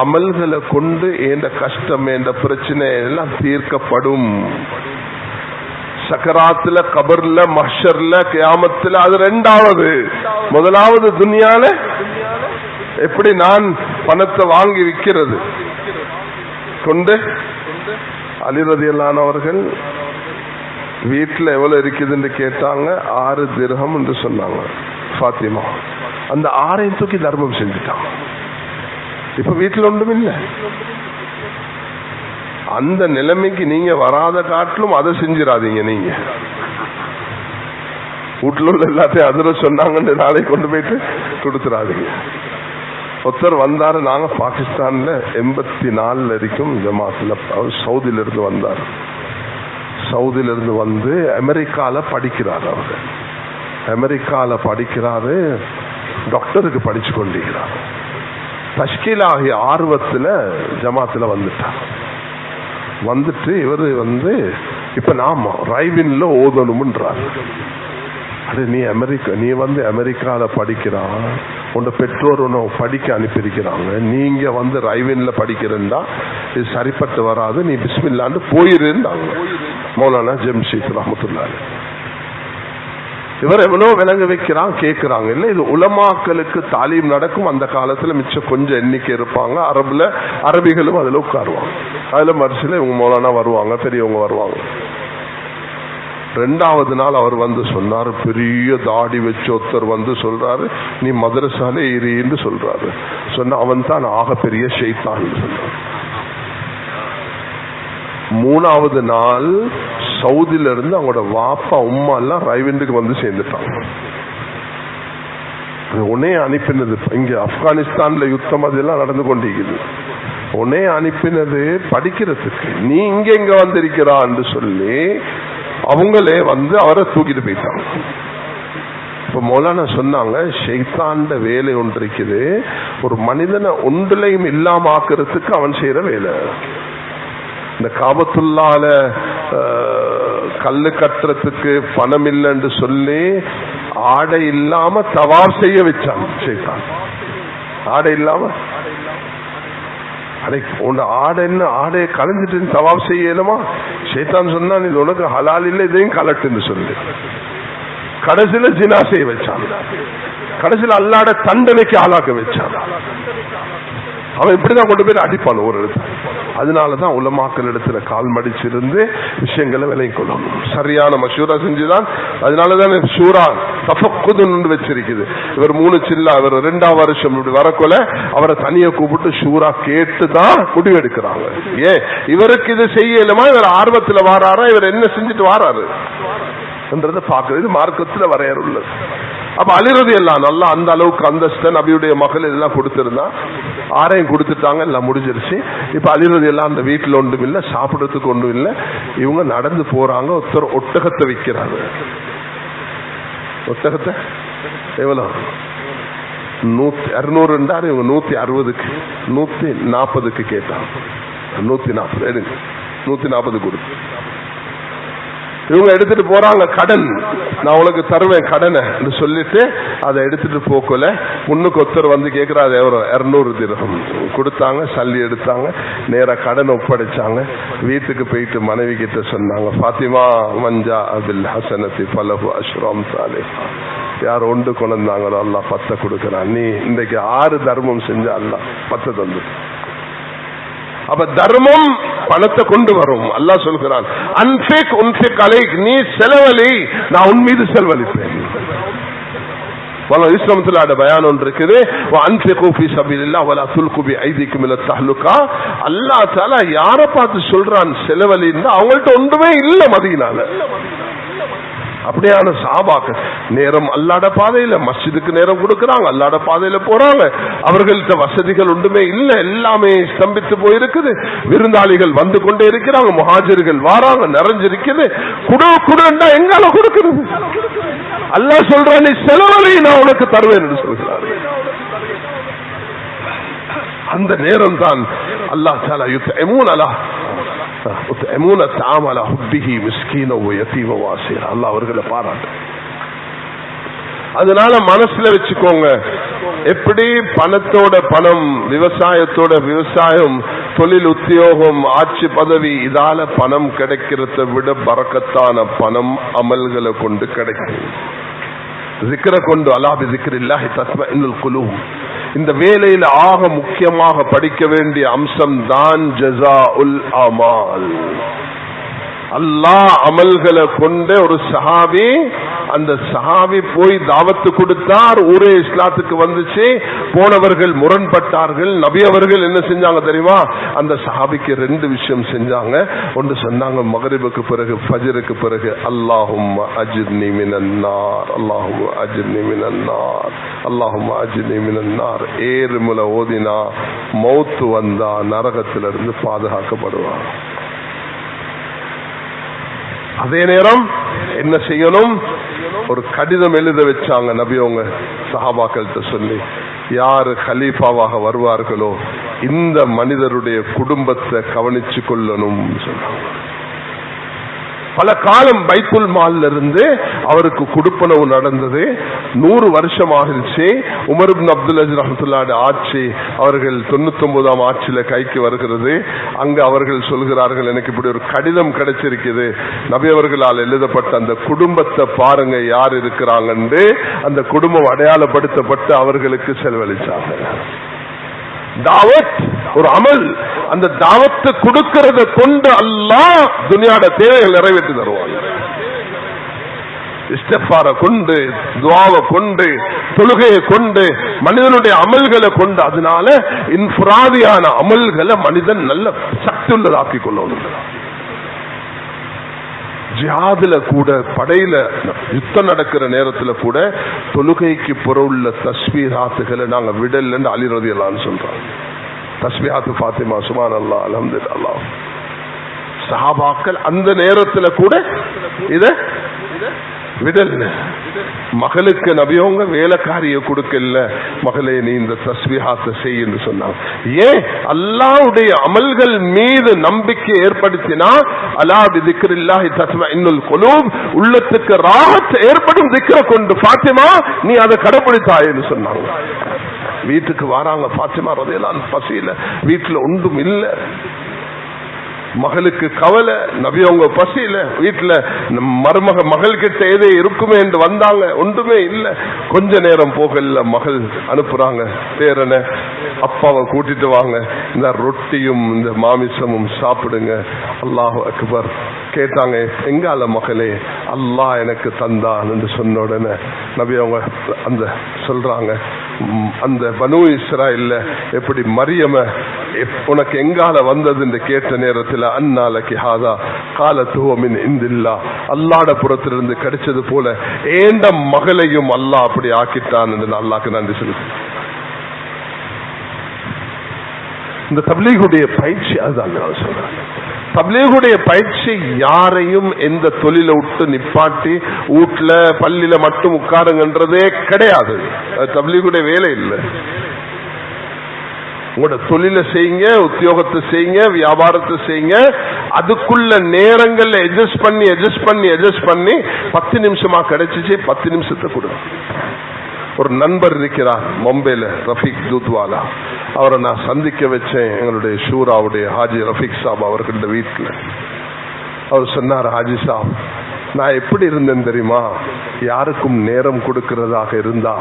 அமல்களை கொண்டு எந்த கஷ்டம் எந்த பிரச்சனை எல்லாம் தீர்க்கப்படும். சக்கராத்துல, கபர்ல, மஹ்ஷர்ல, கியாமத்துல. அது 2வது. முதலாவது துனியால எப்படி நான் பணத்தை வாங்கி விற்கிறது கொண்டு. அலி ரலியல்லாஹு அன்ஹு அவர்கள் வீட்டுல எவ்வளவு இருக்குதுன்னு கேட்டாங்க. 6 திர்ஹம் என்று சொன்னாங்க ஃபாத்திமா. அந்த 6ஐயும் தூக்கி தர்மம் செஞ்சுட்டாங்க. இப்ப வீட்டுல ஒன்றும் இல்லை. அந்த நிலைமைக்கு நீங்க வராத காட்டிலும் அதை செஞ்சிடாதீங்க. நீங்க வீட்டுல உள்ள எல்லாத்தையும் அதிர சொன்னாங்கன்னு நாளைக்கு கொண்டு போயிட்டு கொடுத்துடாதீங்க. ஒருத்தர் வந்தாரு, நாங்க பாகிஸ்தான்ல 84 வரைக்கும் ஜமாத்துல, சவுதியில இருந்து வந்தார். சவுதியில இருந்து வந்து அமெரிக்கால படிக்கிறார். அவரு அமெரிக்கால படிக்கிறாரு, டாக்டருக்கு படிச்சு கொண்டிருக்கிறார். தஷ்கீல் ஆகிய ஆர்வத்துல ஜமாத்துல வந்துட்டார். வந்துட்டு இவரு வந்து இப்ப நாம ரைவின்ல ஓதணும்ன்றார். அது நீ அமெரிக்கால படிக்கிறா, உன் பெற்றோர் படிக்க அனுப்பியிருக்கிறாங்க, நீங்க ரைவின்ல படிக்கிறா, இது சரிப்பட்டு வராது, நீ பிஸ்மில்லான்னு போயிருந்தாங்க மௌலானா ஜம்ஷீத் ரஹ்மத்துல்லாஹி. இவர் எவ்வளவு விளங்க வைக்கிறான், கேட்கிறாங்க. இல்ல இது உலமாக்களுக்கு தாலீம் நடக்கும். அந்த காலத்துல மிச்சம் கொஞ்சம் எண்ணிக்கை இருப்பாங்க, அரபிகளும் அதுல உட்காருவாங்க. அதுல மறுசில இவங்க மௌலானா வருவாங்க, பெரியவங்க வருவாங்க. 2வது நாள் அவர் சொன்னாரு, பெரிய தாடி வச்ச ஒருத்தர் சொல்றாரு, நீ மதரசாலே ஏறின்னு சொல்றாரு. சொன்ன அவன் தான் ஆக பெரிய ஷைத்தான் சொன்னார். 3வது நாள் சவுதியில இருந்து அவங்களோட வாப்பா உம்மா எல்லாம் ரைவிண்டுக்கு சேர்ந்துட்டாங்க. உடனே அனுப்பினது, இங்க ஆப்கானிஸ்தான்ல யுத்தம் அதெல்லாம் நடந்து கொண்டிருக்குது, உடனே அனுப்பினது படிக்கிறதுக்கு. நீ இங்க வந்திருக்கிறான்னு சொல்லி அவங்களே அவரை தூக்கிட்டு போயிட்டாங்க. இப்ப மௌலானா சொன்னாங்க, ஷைத்தான்ட வேலை ஒன்று இருக்குது, ஒரு மனிதனை ஒன்றிலையும் இல்லாம ஆக்குறதுக்கு அவன் செய்யற வேலை. இந்த காபத்துல்லால கல்லு கட்டுறதுக்கு பணம் இல்லைன்னு சொல்லி ஆடை இல்லாம தவாப் செய்ய வச்சான் ஷைத்தான். ஆடை இல்லாம ஆடையை கலைஞ்சிட்டு தவாப் செய்யணுமா? ஷைத்தான் சொன்னா இது உனக்கு ஹலால் இல்லை, இதையும் கலட்டுன்னு சொல்லி கடைசியில ஜினா செய்ய வச்சான். கடைசியில் அல்லாட தண்டனைக்கு ஆளாக்க வச்சான். அவன் இப்படிதான் கொண்டு போய் அடிப்பான் ஒரு இடத்துல. அதனாலதான் உலமாக்கள் இடத்துல கால் மடிச்சிருந்து விஷயங்களை விலகி கொள்ளணும், சரியான மஷூரா செஞ்சுதான். அதனாலதான் ஷூரா தஃபக்குதுன்னு வச்சிருக்குது. இவர் 3 சில்லா, இவர் 2ஆம் வருஷம் இப்படி வரக்கொல அவரை தனியா கூப்பிட்டு ஷூரா கேட்டுதான் முடிவெடுக்கிறாங்க. இவருக்கு இது செய்யலுமா, இவர் ஆர்வத்துல வாராரா, இவர் என்ன செஞ்சுட்டு வாராரு என்றதை பாக்குறது மார்க்கத்துல வரையறு உள்ளது. அப்ப அலிரதி எல்லாம் நல்லா அந்த அளவுக்கு அந்தஸ்த நபியுடைய மகள் எல்லாம் கொடுத்திருந்தா, 6ஐயும் கொடுத்துட்டாங்க, எல்லாம் முடிஞ்சிருச்சு. இப்ப அலிரதி எல்லாம் அந்த வீட்டுல ஒன்றும் இல்லை, சாப்பிடறதுக்கு ஒன்றும் இல்லை. இவங்க நடந்து போறாங்க, ஒருத்தர் ஒட்டகத்தை விற்கிறாங்க. ஒட்டகத்தை எவ்வளவு 200 இவங்க 160க்கு 140க்கு கேட்டாங்க. 140 எடுங்க, 140 கொடுத்து இவங்க எடுத்துட்டு போறாங்க. கடன் நான் உனக்கு தருவேன் கடனை சொல்லிட்டு அதை எடுத்துட்டு போக்கல முன்னுக்கு ஒருத்தர் கேட்கிறாரு, எவ்வளோ 200 திரகம் கொடுத்தாங்க. சல்லி எடுத்தாங்க, நேர கடன் ஒப்படைச்சாங்க. வீட்டுக்கு போயிட்டு மனைவி கிட்ட சொன்னாங்க, பாத்திமா மஞ்சா அபில் ஹசனத்தி பலஹு அஷ்ரம் சாலே, யார் ஒன்று கொண்டாங்களோ அல்லாஹ் 10 கொடுக்கிறான். நீ இன்றைக்கு 6 தர்மம் செஞ்ச அல்லாஹ் 10 தந்து. அப்ப தர்மம் பணத்தை கொண்டு வரும். அல்லாஹ் சொல்கிறான், அன்ஃபிக் உன்ஃபிக் அலைக், நீ செலவழி, நான் உன் மீது செலவழிப்பேன். இஸ்லாமத்துல பயான் ஒன்று இருக்குது, அன்ஃபிகு ஃபீ ஸபீலில்லாஹ் வலா துல்கு பிஐதிக்கும் இலத் தஹ்லுகா. அல்லாஹ் தஆலா யாரை பார்த்து சொல்றான் செலவழின்னா, அவங்கள்ட்ட ஒன்றுமே இல்லை மதீனால. அப்படியான சஹாபாக்கள் நேரம் அல்லாஹ்வுடைய பாதையில மஸ்ஜிதுக்கு நேரம் கொடுக்கறாங்க, அல்லாஹ்வுடைய பாதையில போறாங்க. அவர்கள்ட்ட வசதிகள் ஒன்றுமே இல்லை, எல்லாமே ஸ்தம்பித்து போயிருக்குது. விருந்தாளிகள் வந்து கொண்டே இருக்கிறாங்க, முஹாஜிர்கள் வாராங்க, நிறைஞ்சிருக்குது. குடுண்டா எங்கால கொடுக்கிறது? அல்லாஹ் சொல்றான், நீ செலவழி, நான் உனக்கு தருவேன் என்று சொல்கிறார். அந்த நேரம் தான் அல்லாஹ் தஆலா யுத்இமூன அல்லாஹ் அவர்களை பாராட்டு. அதனால மனசுல வச்சுக்கோங்க, எப்படி பணத்தோட பணம், விவசாயத்தோட விவசாயம், தொழில் உத்தியோகம், ஆட்சி பதவி, இதால பணம் கிடைக்கிறத விட பரக்கத்தான பணம் அமல்களை கொண்டு கிடைக்கும். ذிக்ர கொண்டு, அலா பிذிக்ரில்லாஹி தத்மஇன்னுல் குலூப். இந்த வேலையில ஆக முக்கியமாக படிக்க வேண்டிய அம்சம் தான் ஜஸாஉல் அமால். அல்லாஹ் அமல்களை கொண்டு ஒரு சஹாபி, அந்த சஹாபி போய் தாவத்து கொடுத்தார், ஊரே இஸ்லாத்துக்கு வந்துச்சு. போனவர்கள் முரண்பட்டார்கள். நபி அவர்கள் என்ன செஞ்சாங்க தெரியுமா? அந்த சஹாபிக்கு 2 விஷயம் செஞ்சாங்க. ஒன்று சொன்னாங்க, மக்ரிபுக்கு பிறகு ஃபஜ்ருக்கு பிறகு, அல்லாஹும்ம அஜ்ர்னி மினன் நார், அல்லாஹும்ம அஜ்ர்னி மினன் நார், அல்லாஹும்ம அஜ்ர்னி மினன் நார். 7 முறை ஓதினா மௌத்து வந்தா நரகத்திலிருந்து பாதுகாக்கப்படுவார். அதே நேரம் என்ன செய்யணும்? ஒரு கடிதம் எழுத வச்சாங்க நபியவங்க சஹாபாக்கள்கிட்ட சொல்லி, யாரு கலீஃபாவாக வருவார்களோ இந்த மனிதருடைய குடும்பத்தை கவனிச்சு கொள்ளணும் சொன்னாங்க. பல காலம் பைத்துல் மால்ல இருந்து அவருக்கு கொடுப்பனவு நடந்தது. 100 வருஷம் ஆகிருச்சு. உமர் இப்னு அப்துல் அஜீஸ் ரஹ்மத்துல்லாஹி ஆட்சி அவர்கள் 99ஆம் ஆட்சியில கைக்கு வருகிறது. அங்க அவர்கள் சொல்கிறார்கள், எனக்கு இப்படி ஒரு கடிதம் கிடைச்சிருக்குது, நபி அவர்களால் எழுதப்பட்ட அந்த குடும்பத்தை பாருங்க யார் இருக்கிறாங்க. அந்த குடும்பம் அடையாளப்படுத்தப்பட்டு அவர்களுக்கு செலவழிச்சாங்க. தாவத் ஒரு அமல். அந்த தாவத்தை கொடுக்கிறத கொண்டு அல்லாஹ் துனியாட தேவைகள் நிறைவேற்றி தருவாங்க. இஸ்திக்பார கொண்டு, துஆவை கொண்டு, தொழுகையை கொண்டு, மனிதனுடைய அமல்களை கொண்டு. அதனால இன்ஃபிராதியான அமல்களை மனிதன் நல்ல சக்தி உள்ளதாக்கி கொள்ளணும். ஜிஹாதுல கூட, படையில யுத்தம் நடக்கிற நேரத்துல கூட தொழுகைக்கு புறவுள்ள தஸ்பீஹாத்துகளை நாங்க விடல் அலி ரலியல்லாஹு அன்ஹு சொல்றாங்க. தஸ்பீஹாத்து ஃபாத்திமா, சுப்ஹானல்லாஹ், அல்ஹம்துலில்லாஹ். சஹாபாக்கள் அந்த நேரத்துல கூட இத விடல். மகளுக்கு நபியவங்க வேலைக்காரிய கொடுக்கல, மகளே நீ இந்த தஸ்பீஹாத்தை செய்யு சொன்னாங்க. ஏன்? அல்லாஹ்வுடைய அமல்கள் மீது நம்பிக்கை ஏற்படுத்தினா அலா பிதிக்ரில்லாஹி தத்மஇன்னுல் குலூப், உள்ளத்துக்கு ராஹத் ஏற்படும் திக்ர கொண்டு ஃபாத்திமா நீ அதை கடைபிடித்தாயேன்னு சொன்னாங்க. வீட்டுக்கு வராங்க ஃபாத்திமா ரலியல்லாஹு அன்ஹா, பசியில, வீட்டுல ஒன்றும் இல்ல. மகளுக்கு கவலை, நபி அவங்க பசியில, வீட்டுல மகள் கிட்ட ஏதே இருக்குமே என்று வந்தாங்க, ஒன்றுமே இல்ல. கொஞ்ச நேரம் போகல, மகள் அனுப்புறாங்க பேரனை, அப்பாவை கூட்டிட்டு வாங்க, இந்த ரொட்டியும் இந்த மாமிசமும் சாப்பிடுங்க. அல்லாஹ் அக்பர். கேட்டாங்க, எங்கால மகளே? அல்லாஹ் எனக்கு தந்தான் என்று சொன்ன உடனே நபி அவங்க அந்த சொல்றாங்க, அந்த பனு இஸ்ராயல்ல எப்படி மரியம உனக்கு எங்கால வந்தது என்று கேட்ட நேரத்தில் அன்னாலகி ஹாதா காலத் ஹுவ மின் இந்தில்லாஹ், அல்லாஹ்வுடைய புறத்திலிருந்து கிடைச்சது போல ஏண்ட மகளையும் அல்லாஹ் அப்படி ஆக்கிட்டான் என்று அல்லாஹ்க்கு நன்றி சொல்லு. இந்த தப்லீகுடைய பயிற்சி அதுதான் நான் சொல்றேன். தப்லீகுடைய பயிற்சி யாரையும் எந்த தொழிலை விட்டு நிப்பாட்டி வீட்டுல பள்ளியில மட்டும் உட்காருங்கன்றதே கிடையாது. தப்லீகுடைய வேலை இல்லை. உங்களோட தொழில செய்யுங்க, உத்தியோகத்தை செய்யுங்க, வியாபாரத்தை செய்யுங்க. அதுக்குள்ள நேரங்கள்ல அட்ஜஸ்ட் பண்ணி 10 நிமிஷமா கிடைச்சிச்சு, 10 நிமிஷத்தை கொடுங்க. ஒரு நண்பர் இருக்கிறார் மும்பைல, ரஃபீக் தூத்வாலா. அவரை நான் சந்திக்க வச்சேன் எங்களுடைய ஷூராவுடைய ஹாஜி ரஃபீக் சாப் அவர்கள வீட்டுல. அவர் சொன்னார், ஹாஜி சாப் நான் எப்படி இருந்தேன் தெரியுமா, யாருக்கும் நேரம் கொடுக்கிறதாக இருந்தா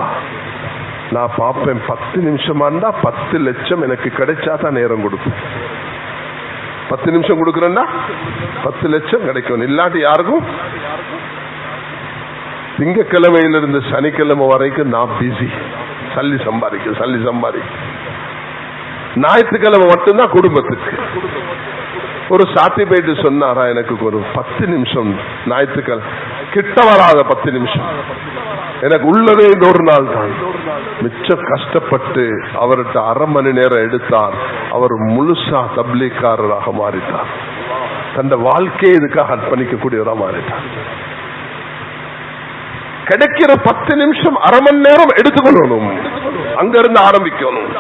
நான் பார்ப்பேன் 10 நிமிஷமா இருந்தா 10 லட்சம் எனக்கு கிடைச்சாதான் நேரம் கொடுக்கும். 10 நிமிஷம் கொடுக்கறேன்னா 10 லட்சம் கிடைக்கும். இல்லாட்டி யாருக்கும். திங்கக்கிழமையிலிருந்து சனிக்கிழமை வரைக்கும் நான் பிஸி, சல்லி சம்பாதிக்க. ஞாயிற்றுக்கிழமை மட்டும்தான் குடும்பத்துக்கு. ஒரு சாத்தி போயிட்டு சொன்னாரா, எனக்கு ஒரு 10 நிமிஷம் ஞாயிற்றுக்கிழமை கிட்ட வராத 10 நிமிஷம் எனக்கு உள்ளதே இந்த ஒரு நாள் தான். மிச்சம் கஷ்டப்பட்டு அவர்கிட்ட 1/2 மணி நேரம் எடுத்தார். அவர் முழுசா தப்லீக்காரராக மாறிட்டார். தன் வாழ்க்கையை இதுக்காக அர்ப்பணிக்கக்கூடியவராக மாறிட்டார். கிடைக்கிற 10 நிமிஷம் 1/2 மணி நேரம் எடுத்துக்கொள்ளணும், அங்க இருந்து ஆரம்பிக்கணும்.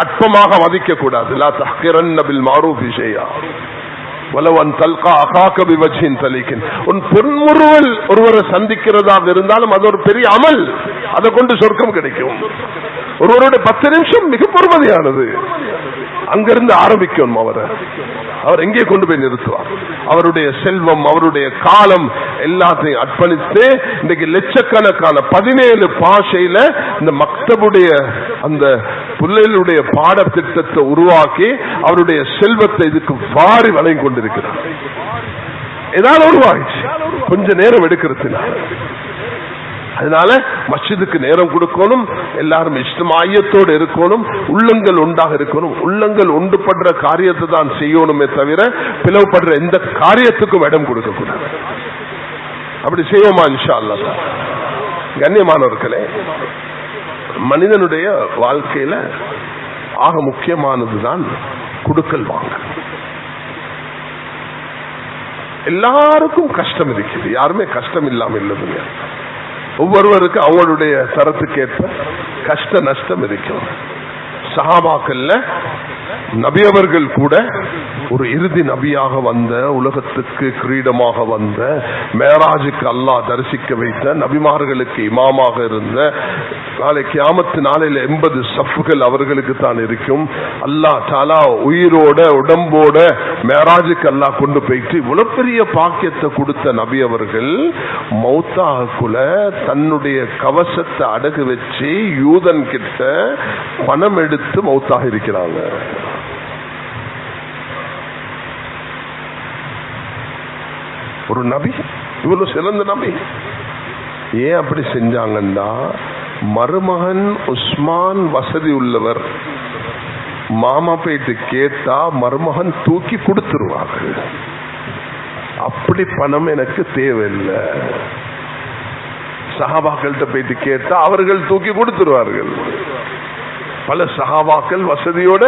அற்பமாக மதிக்க கூடாது. லா தஹ்கிரன்ன பில் மஅரூஃபி ஷைஆ வலவன் தல்கா அகாக பிவஜ்ஹின் தலீகின். உன் பொன்முறுவல் ஒருவரை சந்திக்கிறதாக இருந்தாலும் அது ஒரு பெரிய அமல், அதை கொண்டு சொர்க்கம் கிடைக்கும். ஒருவருடைய 10 நிமிஷம் மிக பொறுமதியானது. அங்கிருந்து ஆரம்பிக்கணும். அவர் எங்கே கொண்டு போய் நிறுத்துவார்? அவருடைய செல்வம், அவருடைய காலம் எல்லாத்தையும் அர்ப்பணித்து இன்றைக்கு லட்சக்கணக்கான 17 பாஷையில இந்த மக்தபுடைய அந்த பிள்ளைகளுடைய பாடத்திட்டத்தை உருவாக்கி அவருடைய செல்வத்தை இதுக்கு வாரி வழங்கி கொண்டிருக்கிறார். ஏதாவது உருவாகிச்சு கொஞ்ச நேரம் எடுக்கிறதுனால. அதனால மஸ்ஜிதுக்கு நேரம் கொடுக்கணும், எல்லாரும் இஸ்லாமியத்தோடு இருக்கணும், உள்ளங்கள் ஒன்றாக இருக்கணும். உள்ளங்கள் ஒன்றுபடுற காரியத்தை தான் செய்யணுமே தவிர பிளவுபடுற எந்த காரியத்துக்கும் இடம் கொடுக்க கூடாது. அப்படி செய்வோமா இன்ஷா அல்லாஹ்? கண்ணியமானவர்களே, மனிதனுடைய வாழ்க்கையில ஆக முக்கியமானதுதான் கொடுக்கல் வாங்க. எல்லாருக்கும் கஷ்டம் இருக்குது, யாருமே கஷ்டம் இல்லாம இல்லதுங்க. ஒவ்வொருவருக்கு அவங்களுடைய தரத்துக்கு ஏற்ப கஷ்ட நஷ்டம் இருக்கும். சஹாபாக்கள்ல நபி அவர்கள் கூட ஒரு இறுதி நபியாக வந்த, உலகத்துக்கு கிரீடமாக வந்த, மேராஜுக்கு அல்லாஹ் தரிசிக்க வைத்த, நபிமார்களுக்கு இமாமாக இருந்த, நாளை கியாமத்து நாளையில 80 சஃப்கள் அவர்களுக்கு தான் இருக்கும். அல்லாஹ் தஆலா உயிரோட உடம்போட மேராஜுக்கு அல்லாஹ் கொண்டு போயிட்டு இவ்வளவு பெரிய பாக்கியத்தை கொடுத்த நபி அவர்கள் மௌத்தாக்குல தன்னுடைய கவசத்தை அடகு வச்சு யூதன் கிட்ட பணம் எடுத்து மௌத்தாக இருக்கிறாங்க. ஒரு நபி, இவ்வளவு சிறந்த நபி. ஏன் அப்படி செஞ்சாங்கன்னா, மருமகன் உஸ்மான் வசதி உள்ளவர், மாமா போயிட்டு கேட்டா மருமகன் தூக்கி கொடுத்துருவாங்க. அப்படி பணம் எனக்கு தேவையில்லை. சஹாபாக்கள்கிட்ட போயிட்டு கேட்டா அவர்கள் தூக்கி கொடுத்துருவார்கள். பல சஹாபாக்கள் வசதியோட,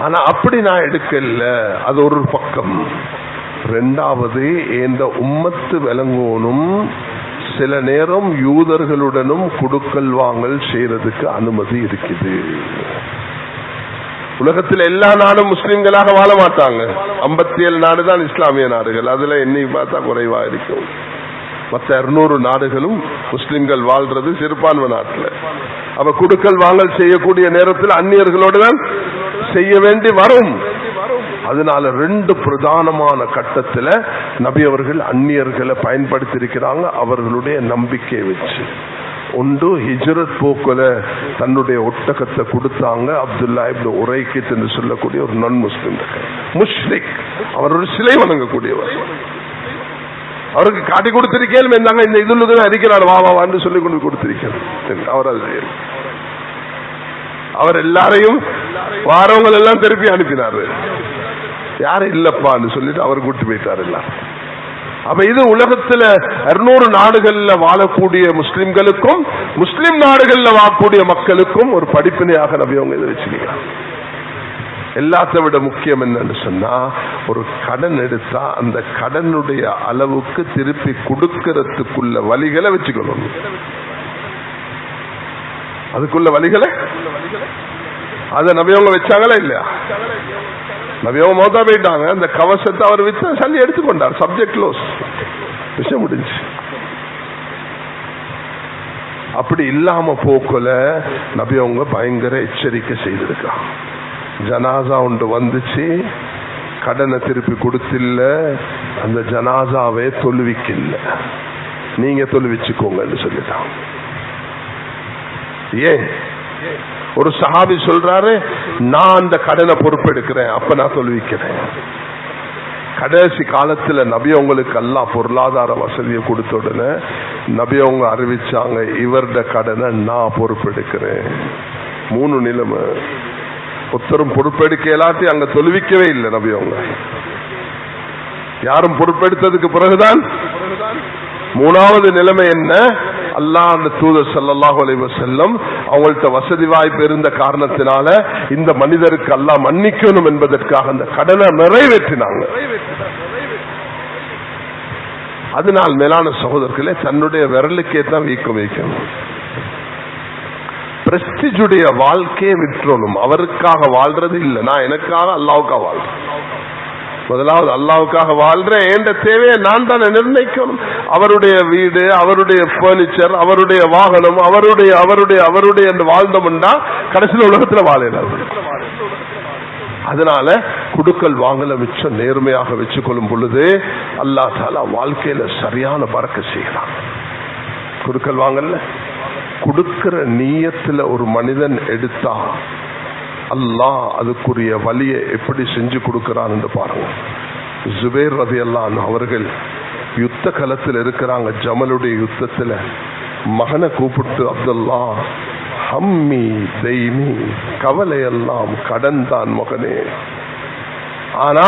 ஆனா அப்படி நான் எடுக்கல. அது ஒரு பக்கம். ரெண்டாவது, இந்த உம்மத்து விளங்கோனும் சில நேரம் யூதர்களுடனும் குடுக்கல் வாங்கல் செய்யறதுக்கு அனுமதி இருக்குது. உலகத்தில் எல்லா நாடும் முஸ்லிம்களாக வாழ மாட்டாங்க. 57 நாடு தான் இஸ்லாமிய நாடுகள். அதுல எண்ணி பார்த்தா குறைவா இருக்கும். மற்ற 200 நாடுகளும் முஸ்லிம்கள் வாழ்றது சிறுபான்மை நாட்டுல. அப்ப குடுக்கல் வாங்கல் செய்யக்கூடிய நேரத்தில் அந்நியர்களோடு தான் செய்ய வேண்டி வரும். அதனால 2 பிரதானமான கட்டத்தில் நபி அவர்கள் அந்நியர்களை பயன்படுத்தி இருக்கிறாங்க அவர்களுடைய நம்பிக்கை வச்சு. ஒன்று, ஹிஜ்ரத் போக்குல தன்னுடைய ஒட்டகத்தை கொடுத்தாங்க அப்துல்லா இப்னு உரைக்கித் என்று சொல்லக்கூடிய ஒரு நான் முஸ்லிம் முஷ்ரிக். அவர் ஒரு சிலை வணங்கக்கூடியவர். அவருக்கு காட்டி கொடுத்திருக்கேன் இருந்தாங்க, இந்த இதுல இருக்கிறார் வாவான்னு சொல்லி கொண்டு கொடுத்திருக்கேன். அவர் அது அவர் எல்லாரையும் வாரவங்க எல்லாம் திருப்பி அனுப்பினாரு. யாரும் இல்லப்பான்னு சொல்லிட்டு அவர் கூட்டு போயிட்டார் எல்லாம். அப்ப இது உலகத்துல 200 நாடுகள்ல வாழக்கூடிய முஸ்லிம்களுக்கும் முஸ்லிம் நாடுகள்ல வாழக்கூடிய மக்களுக்கும் ஒரு படிப்பினையாக நபி அவங்க இதை வச்சுக்கலாம். எல்லாத்த விட முக்கியம் என்னன்னு சொன்னா, ஒரு கடன் எடுத்தா அந்த கடனுடைய அளவுக்கு திருப்பி கொடுக்கறதுக்குள்ள வழிகளை வச்சுக்கணும். அதுக்குள்ள வழிகளை அத நபி அவங்க வச்சாங்களா இல்லையா? நபியவங்க மௌத்தா போயிட்டாங்க. அந்த கவசத்தை அவர் வித்து சல்லி எடுத்துக்கொண்டார். சப்ஜெக்ட் க்ளோஸ், விஷயம் முடிஞ்சு. அப்படி இல்லாம போக்கல நபியவங்க பயங்கர எச்சரிக்கை செய்திருக்காங்க. ஜனாசா ஒன்று வந்துச்சு, கடனை திருப்பி கொடுத்தில்ல, அந்த ஜனாசாவே தொழுவிக்கல, நீங்க தொழுவிச்சுக்கோங்கன்னு சொல்லிட்டாங்க. ஏன்? ஒரு சஹாபி சொல்றாரு, நான் அந்த கடனை பொறுப்பெடுக்கிறேன், அப்ப நான் தொழுவிக்கிறேன். கடைசி காலத்துல நபி அவங்களுக்கு எல்லாம் பொருளாதார வசதியை கொடுத்த உடனே நபி அவங்க அறிவிச்சாங்க, இவருடைய கடனை நான் பொறுப்பெடுக்கிறேன். 3 நிலைமை. ஒருத்தரும் பொறுப்பெடுக்க இல்லாட்டி அங்க தொழுவிக்கவே இல்லை நபி அவங்க. யாரும் பொறுப்பெடுத்ததுக்கு பிறகுதான் 3வது நிலைமை என்ன? அல்லாஹ் அந்த தூதர் ஸல்லல்லாஹு அலைஹி வஸல்லம் அவங்கள்ட்ட வசதி வாய்ப்பு இருந்த காரணத்தினால இந்த மனிதருக்கு அல்லாஹ் மன்னிக்கணும் என்பதற்காக அந்த கடனை நிறைவேற்றினாங்க. அதனால் மேலான சகோதரர்களே, தன்னுடைய விரலுக்கே தான் வீக்கம் வைக்கணும். பிரஸ்டிஜுடைய வாழ்க்கையை விட்டுறணும். அவருக்காக வாழ்றது இல்லை, நான் எனக்காக அல்லாஹ்வுக்காக வாழ்றேன். முதலாவது அல்லாஹ்வுக்காக வாழ்றேன், என்ற தேவையை நான் தான் நிர்ணயிக்கணும். அவருடைய வீடு, அவருடைய பர்னிச்சர், அவருடைய வாகனம், அவருடைய அவருடைய அவருடைய என்று வாழ்ந்தோம்னா கடைசியில் உலகத்தில் வாழலாம். அதனால குடுக்கல் வாங்கல மிச்சம் நேர்மையாக வச்சுக்கொள்ளும் பொழுது அல்லாஹ் தஆலா வாழ்க்கையில சரியான பரக்கத் செய்யலாம். குடுக்கல் வாங்கல கொடுக்கிற நீயத்துல ஒரு மனிதன் எடுத்தா அல்லாஹ் அதுக்குரிய வழியை எப்படி செஞ்சு கொடுக்கிறான் என்று பாருங்க. ஜுபைர் ரலியல்லாஹு அன்ஹு அவர்கள் யுத்த களத்தில் இருக்கிறாங்க. ஜமலுடைய யுத்தத்துல மகனை கூப்பிட்டு, அப்துல்லா, ஹம்மி தெய்னி, கவலையெல்லாம் கடன் தான் மகனே, ஆனா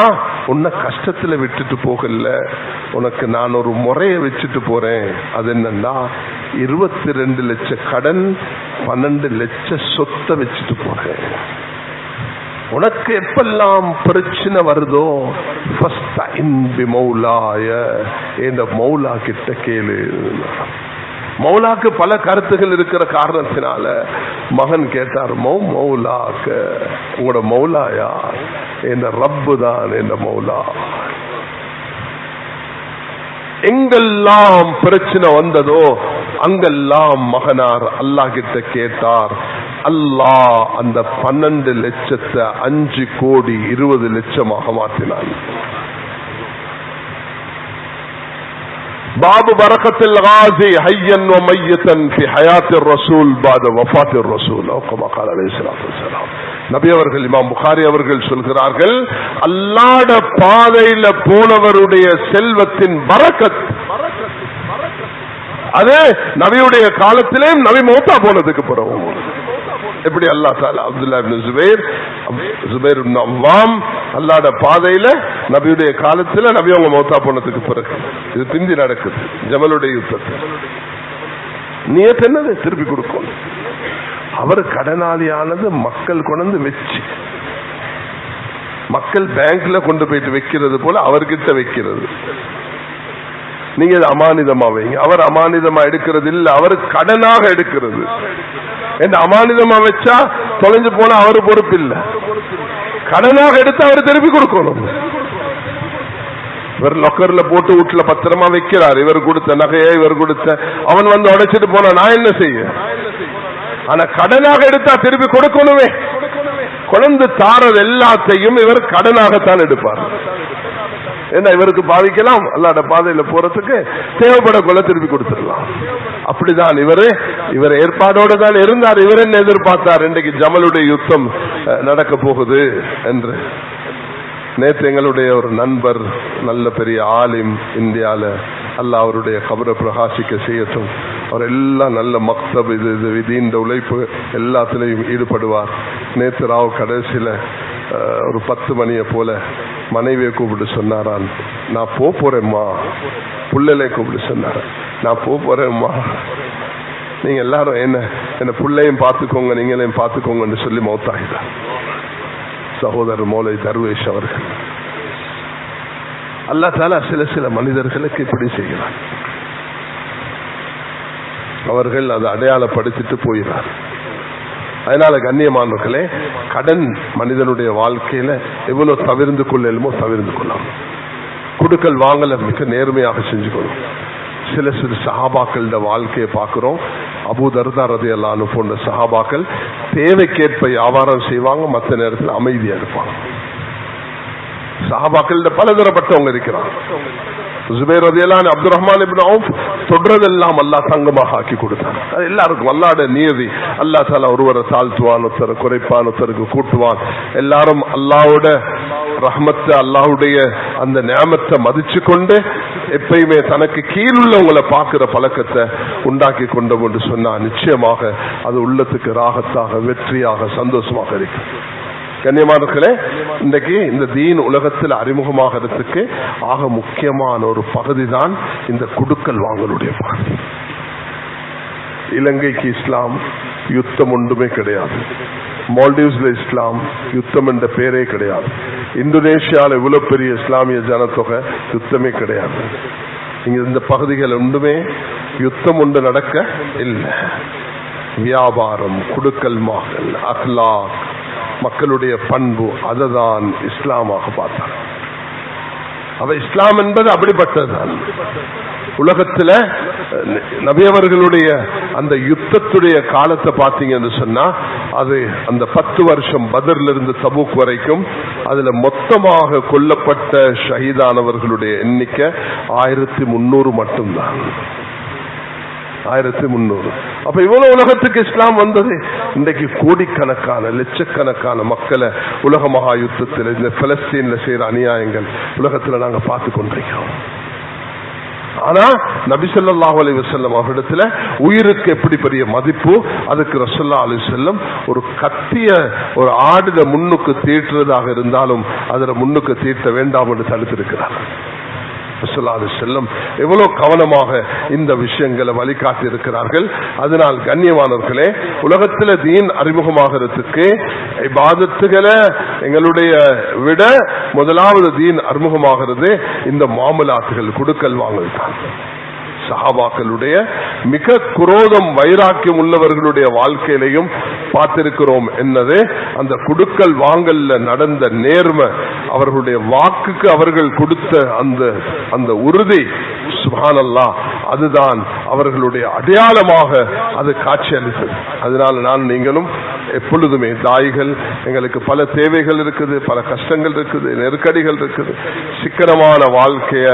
உன்னை கஷ்டத்துல விட்டுட்டு போகல, உனக்கு நான் ஒரு முறையை வச்சுட்டு போறேன். அது என்னன்னா 22 லட்சம் கடன், 12 லட்சம் சொத்தை வச்சுட்டு போறேன். உனக்கு எப்பெல்லாம் பிரச்சனை வருதோ ஃபஸ்தஇன் பிமௌலாய, இந்த மௌலா கிட்ட கேளு. மௌலாக்கு பல கருத்துகள் இருக்கிற காரணத்தினால மகன் கேட்டார், மௌலாக்க, உங்களோட மௌலாயா? என்ற ரப்பு தான் என்ற மௌலா. எங்கெல்லாம் பிரச்சனை வந்ததோ அங்கெல்லாம் மகனார் அல்லாஹ் கிட்ட கேட்டார். அல்லாஹ் அந்த 12 லட்சத்தை 5 கோடி 20 லட்சமாக மாற்றினான். பாபு பரக்கத்தில் காசி ஹய்யன் வ மையத்தன் ஃபி ஹயாத்திர் ரசூல் பாத வஃபாத்திர் ரசூல் கமா قال அலைஹிஸ்ஸலாத்து வஸலாம். நபி அவர்கள், இமாம் புகாரி அவர்கள் சொல்கிறார்கள், அல்லாஹ்ட பாதையில போனவருடைய செல்வத்தின் பரக்கத் அது நபியுடைய காலத்திலே நபி மௌத்தா போனதுக்கு பிறகு. எப்படி அல்லாஹ் தஆலா அப்துல்லா இப்னு ஜுபைர் இப்னு அவ்வாம் அல்லாஹ்ட பாதையில நபியுடைய காலத்துல நபி அவங்க மௌத்தா போனதுக்கு பிறகு. இது பிந்தி நடக்குது ஜமலுடைய யுத்தத்தில். நியத் என்னது? திருப்பி கொடுக்கணும். அவர் கடனாளியானது மக்கள் கொண்டு வச்சு, மக்கள் பேங்க்ல கொண்டு போயிட்டு வைக்கிறது போல அவர்கிட்ட வைக்கிறது. நீங்க அமானிதமா வைங்க. அவர் அமானிதமா எடுக்கிறது இல்ல, அவர் கடனாக எடுக்கிறது. அமானிதமா வச்சா தொலைஞ்சு போனா அவரு பொறுப்பு இல்ல, கடனாக எடுத்து அவர் திருப்பி கொடுக்கணும். இவர் லொக்கர்ல போட்டு வீட்டுல பத்திரமா வைக்கிறார். இவர் கொடுத்த நகையை இவர் கொடுத்த, அவன் வந்து உடைச்சிட்டு போனா நான் என்ன செய்ய? ஆனா கடனாக எடுத்தா திருப்பி கொடுக்கணுமே. குழந்தை தாரது எல்லாத்தையும் இவர் கடனாகத்தான் எடுப்பார். என்ன இவருக்கு பாதிக்கலாம், அல்லாஹ்ட பாதையில போறதுக்கு தேவைப்பட கொள்ள திருப்பி கொடுத்துடலாம். அப்படிதான் இவர் ஏற்பாடோடு தான் இருந்தார். இவர் என்ன எதிர்பார்த்தார்? இன்றைக்கு ஜமலுடைய யுத்தம் நடக்க போகுது என்று. நேற்று எங்களுடைய ஒரு நண்பர், நல்ல பெரிய ஆலிம், இந்தியால, அல்லாஹ் அவருடைய கபரை பிரகாசிக்க செய்யட்டும். அவர் எல்லாம் நல்ல மக்தப், இது விதின்ற உழைப்பு எல்லாத்திலையும் ஈடுபடுவார். நேற்று ராவ் கடைசியில ஒரு 10 மணியை போல மனைவியை கூப்பிட்டு சொன்னாரான், நான் போறேம்மா. புள்ளலை கூப்பிட்டு சொன்னார, நான் போறேம்மா, நீங்க எல்லாரும் என்ன புள்ளையும் பார்த்துக்கோங்க, நீங்களையும் பார்த்துக்கோங்கன்னு சொல்லி மௌத்தாகிட்டார். சகோதரர் மௌலை தர்வேஷ் அவர்கள். அல்லாஹ் தஆலா சில மனிதர்களுக்கு இப்படி செய்கிறார். அவர்கள் அதை அடையாளப்படுத்திட்டு போகிறார். அதனால கண்ணியமானவர்களே, கடன் மனிதனுடைய வாழ்க்கையில எவ்வளவு தவிர்ந்து கொள்ளலுமோ தவிர்ந்து கொள்ளலாம். குடுக்கல் வாங்கல மிக நேர்மையாக செஞ்சுக்கணும். சில சஹாபாக்கள் வாழ்க்கையை பார்க்கிறோம். அபூ தர்தா ரலியல்லாஹு அன்ஹு போன்ற சஹாபாக்கள் தேவைக்கேற்ப வியாபாரம் செய்வாங்க, மற்ற நேரத்தில் அமைதியா இருப்பாங்க. சஹாபாக்கள் பலதரப்பட்டவங்க இருக்கிறாங்க. ஜுபைர் ரலியல்லாஹு அன்ஹு, அப்துர் ரஹ்மான் இப்னு அவுஃப் தொடுறதெல்லாம் அல்லாஹ் தங்கமாக ஆக்கி கொடுத்தாங்க. அது எல்லாருக்கும் அல்லாஹ்வுடைய நியதி. அல்லாஹ் தஆலா ஒருவரை தாழ்த்துவான், ஒருத்தரை குறைப்பான், ஒருத்தருக்கு கூட்டுவான். எல்லாரும் அல்லாஹ்வோட ரஹ்மத்தை, அல்லாஹ்வுடைய அந்த நியாமத்தை மதிச்சு கொண்டு எப்பயுமே தனக்கு கீழுள்ளவங்களை பார்க்கிற பழக்கத்தை உண்டாக்கி கொண்டோம் என்று சொன்னா நிச்சயமாக அது உள்ளத்துக்கு ராகத்தாக, வெற்றியாக, சந்தோஷமாக இருக்கு. கண்ணியமானவர்களே, இன்றைக்கு இந்த தீன் உலகத்தில் அறிமுகமாகிறதுக்கு ஆக முக்கியமான ஒரு பகுதி தான் இந்த குடுக்கல் வாங்கலுடைய பகுதி. இலங்கைக்கு இஸ்லாம் யுத்தம் ஒன்றுமே கிடையாது. மால்டீவ்ஸ்ல இஸ்லாம் யுத்தம் என்ற பேரே கிடையாது. இந்தோனேஷியாவில் இவ்வளவு பெரிய இஸ்லாமிய ஜனத்தொகை, யுத்தமே கிடையாது. இங்க இந்த பகுதிகள் ஒன்றுமே யுத்தம் ஒன்று நடக்க இல்லை. வியாபாரம், குடுக்கல் வாங்கல், அக்லாக், மக்களுடைய பண்பு, அததான் இஸ்லாமாக பார்த்தார். அவ இஸ்லாம் என்பது அப்படிப்பட்டதுதான். உலகத்துல நபியவர்களுடைய அந்த யுத்தத்துடைய காலத்தை பார்த்தீங்கன்னு சொன்னா, அது அந்த 10 வருஷம் பத்ர்ல இருந்து தபூக் வரைக்கும் அதுல மொத்தமாக கொல்லப்பட்ட ஷஹீதானவர்களுடைய எண்ணிக்கை 1300 மட்டும்தான். 1300. அப்ப இவ்வளவு உலகத்துக்கு இஸ்லாம் வந்தது. இன்றைக்கு கோடிக்கணக்கான, லட்சக்கணக்கான மக்களை உலக மகா யுத்தத்தில், இந்த பலஸ்தீன்ல செய்யற அநியாயங்கள் உலகத்துல நாங்க பார்த்து கொண்டிருக்கிறோம். ஆனா நபி ஸல்லல்லாஹு அலைஹி வஸல்லம் அவரிடத்துல உயிருக்கு எப்படி பெரிய மதிப்பு, அதுக்கு ரசூலுல்லாஹி அலைஹி வஸல்லம் ஒரு கத்திய ஒரு ஆடுல முன்னுக்கு தீட்டுறதாக இருந்தாலும் அதுல முன்னுக்கு தீட்ட வேண்டாம் என்று தடுத்திருக்கிறார். செல்லம் எவ்வளவு கவனமாக இந்த விஷயங்களை வழிகாட்டி இருக்கிறார்கள். அதனால் கண்ணியமானவர்களே, உலகத்தில் தீன் அறிமுகமாகிறதுக்கு இபாதத்துகளை எங்களுடைய விட முதலாவது தீன் அறிமுகமாகிறது இந்த மாமலாத்துகள், குடுக்கல் வாங்கல் தான். சஹாபாக்களுடைய மிக குரோதம் வைராக்கியம் உள்ளவர்களுடைய வாழ்க்கையிலையும் பார்த்திருக்கிறோம். என்னது அந்த குடுக்கல் வாங்கல்ல நடந்த நேர்மை, அவர்களுடைய வாக்குக்கு அவர்கள் கொடுத்த அந்த உறுதி, சுப்ஹானல்லாஹ், அதுதான் அவர்களுடைய அடையாளமாக அது காட்சியளித்தது. அதனால நான் நீங்களும் எப்பொழுதுமே தாய்கள், எங்களுக்கு பல தேவைகள் இருக்குது, பல கஷ்டங்கள் இருக்குது, நெருக்கடிகள் இருக்குது. சிக்கனமான வாழ்க்கைய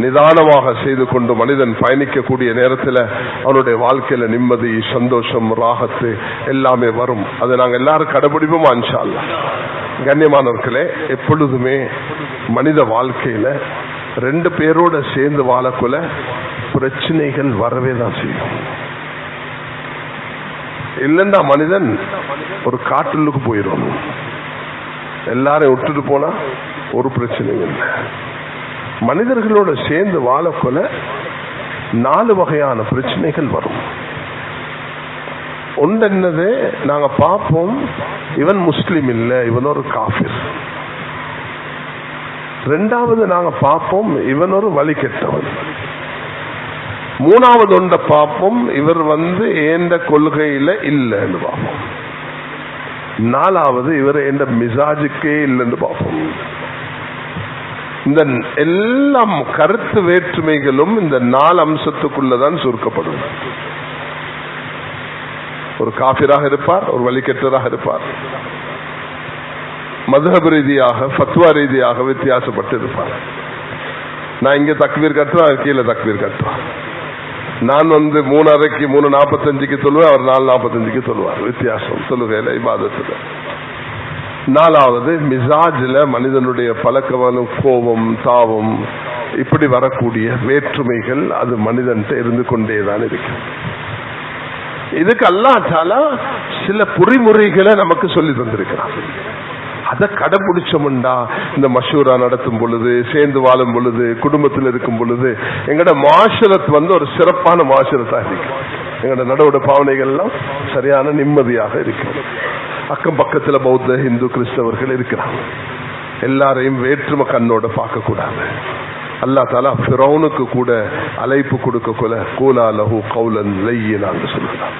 நிதானமாக செய்து கொண்டு மனிதன் பயணிக்கக்கூடிய நேரத்தில் அவனுடைய வாழ்க்கையில நிம்மதி, சந்தோஷம், ராகத்து எல்லாமே வரும். அதை நாங்கள் எல்லாரும் கடைபிடிப்போமா இன்ஷா அல்லாஹ். கண்ணியமானவர்களே, எப்பொழுதுமே மனித வாழ்க்கையில ரெண்டு பேரோட சேர்ந்து வாழக்குள்ள பிரச்சனைகள் வரவே தான் செய்யும். இல்லைன்னா மனிதன் ஒரு காட்டுக்கு போயிடும். எல்லாரையும் விட்டுட்டு போனா ஒரு பிரச்சனையும் இல்லை. மனிதர்களோட சேர்ந்து வாழக்குள்ள 4 வகையான பிரச்சனைகள் வரும். ஒன்று என்னது, நாங்க பார்ப்போம் இவன் முஸ்லிம் இல்லை, இவன் ஒரு காஃபிர். ரெண்டாவது நாங்க பார்ப்போம் இவன் ஒரு வழி கெட்டவன். மூணாவது ஒன்றை பார்ப்போம் இவர் ஏண்ட கொள்கையில இல்லைன்னு பார்ப்போம். நாலாவது இவர் எந்த மிசாஜுக்கே இல்லைன்னு பார்ப்போம். இந்த எல்லாம் கருத்து வேற்றுமைகளும் இந்த 4 அம்சத்துக்குள்ளதான் சுருக்கப்படும். ஒரு காஃபிராக இருப்பார், ஒரு வழிகெட்டராக இருப்பார், மதுஹப் ரீதியாக ஃபத்வா ரீதியாக வித்தியாசப்பட்டு இருப்பார். நான் இங்க தக்பீர் கட்டுறேன், கீழே தக்பீர் கட்டுறேன். நான் 3:30க்கு 3:45க்கு சொல்லுவேன், அவர் 4:45க்கு சொல்லுவார். வித்தியாசம் தொழுகையில, இபாதத்துல. நாலாவது மிசாஜில மனிதனுடைய பழக்கவனும் கோபம், தாவம், இப்படி வரக்கூடிய வேற்றுமைகள் அது மனிதன்ட்ட இருந்து கொண்டேதான் இருக்கு. இதுக்கு அல்லாஹ் தஆலா சில பொறிமுறைகளை நமக்கு சொல்லி தந்திருக்கிறான். அதை கடைபிடிச்சோம்டா இந்த மஷூரா நடத்தும் பொழுது, சேர்ந்து வாழும் பொழுது, குடும்பத்தில் இருக்கும் பொழுது எங்கட மாஷரத் ஒரு சிறப்பான மாஷரத்தா இருக்கு. எங்கட நடவட பாவனைகள் எல்லாம் சரியான நிம்மதியாக இருக்கு. அக்கம் பக்கத்துல பௌத்த, இந்து, கிறிஸ்தவர்கள் இருக்கிறாங்க. எல்லாரையும் வேற்றுமை கண்ணோட பார்க்க கூடாது. அல்லாஹ் தஆலா ஃபிரௌனுக்கு கூட அழைப்பு கொடுக்கக்குள்ள கூலா லஹு கௌலன் லையினான்னு சொல்றான்.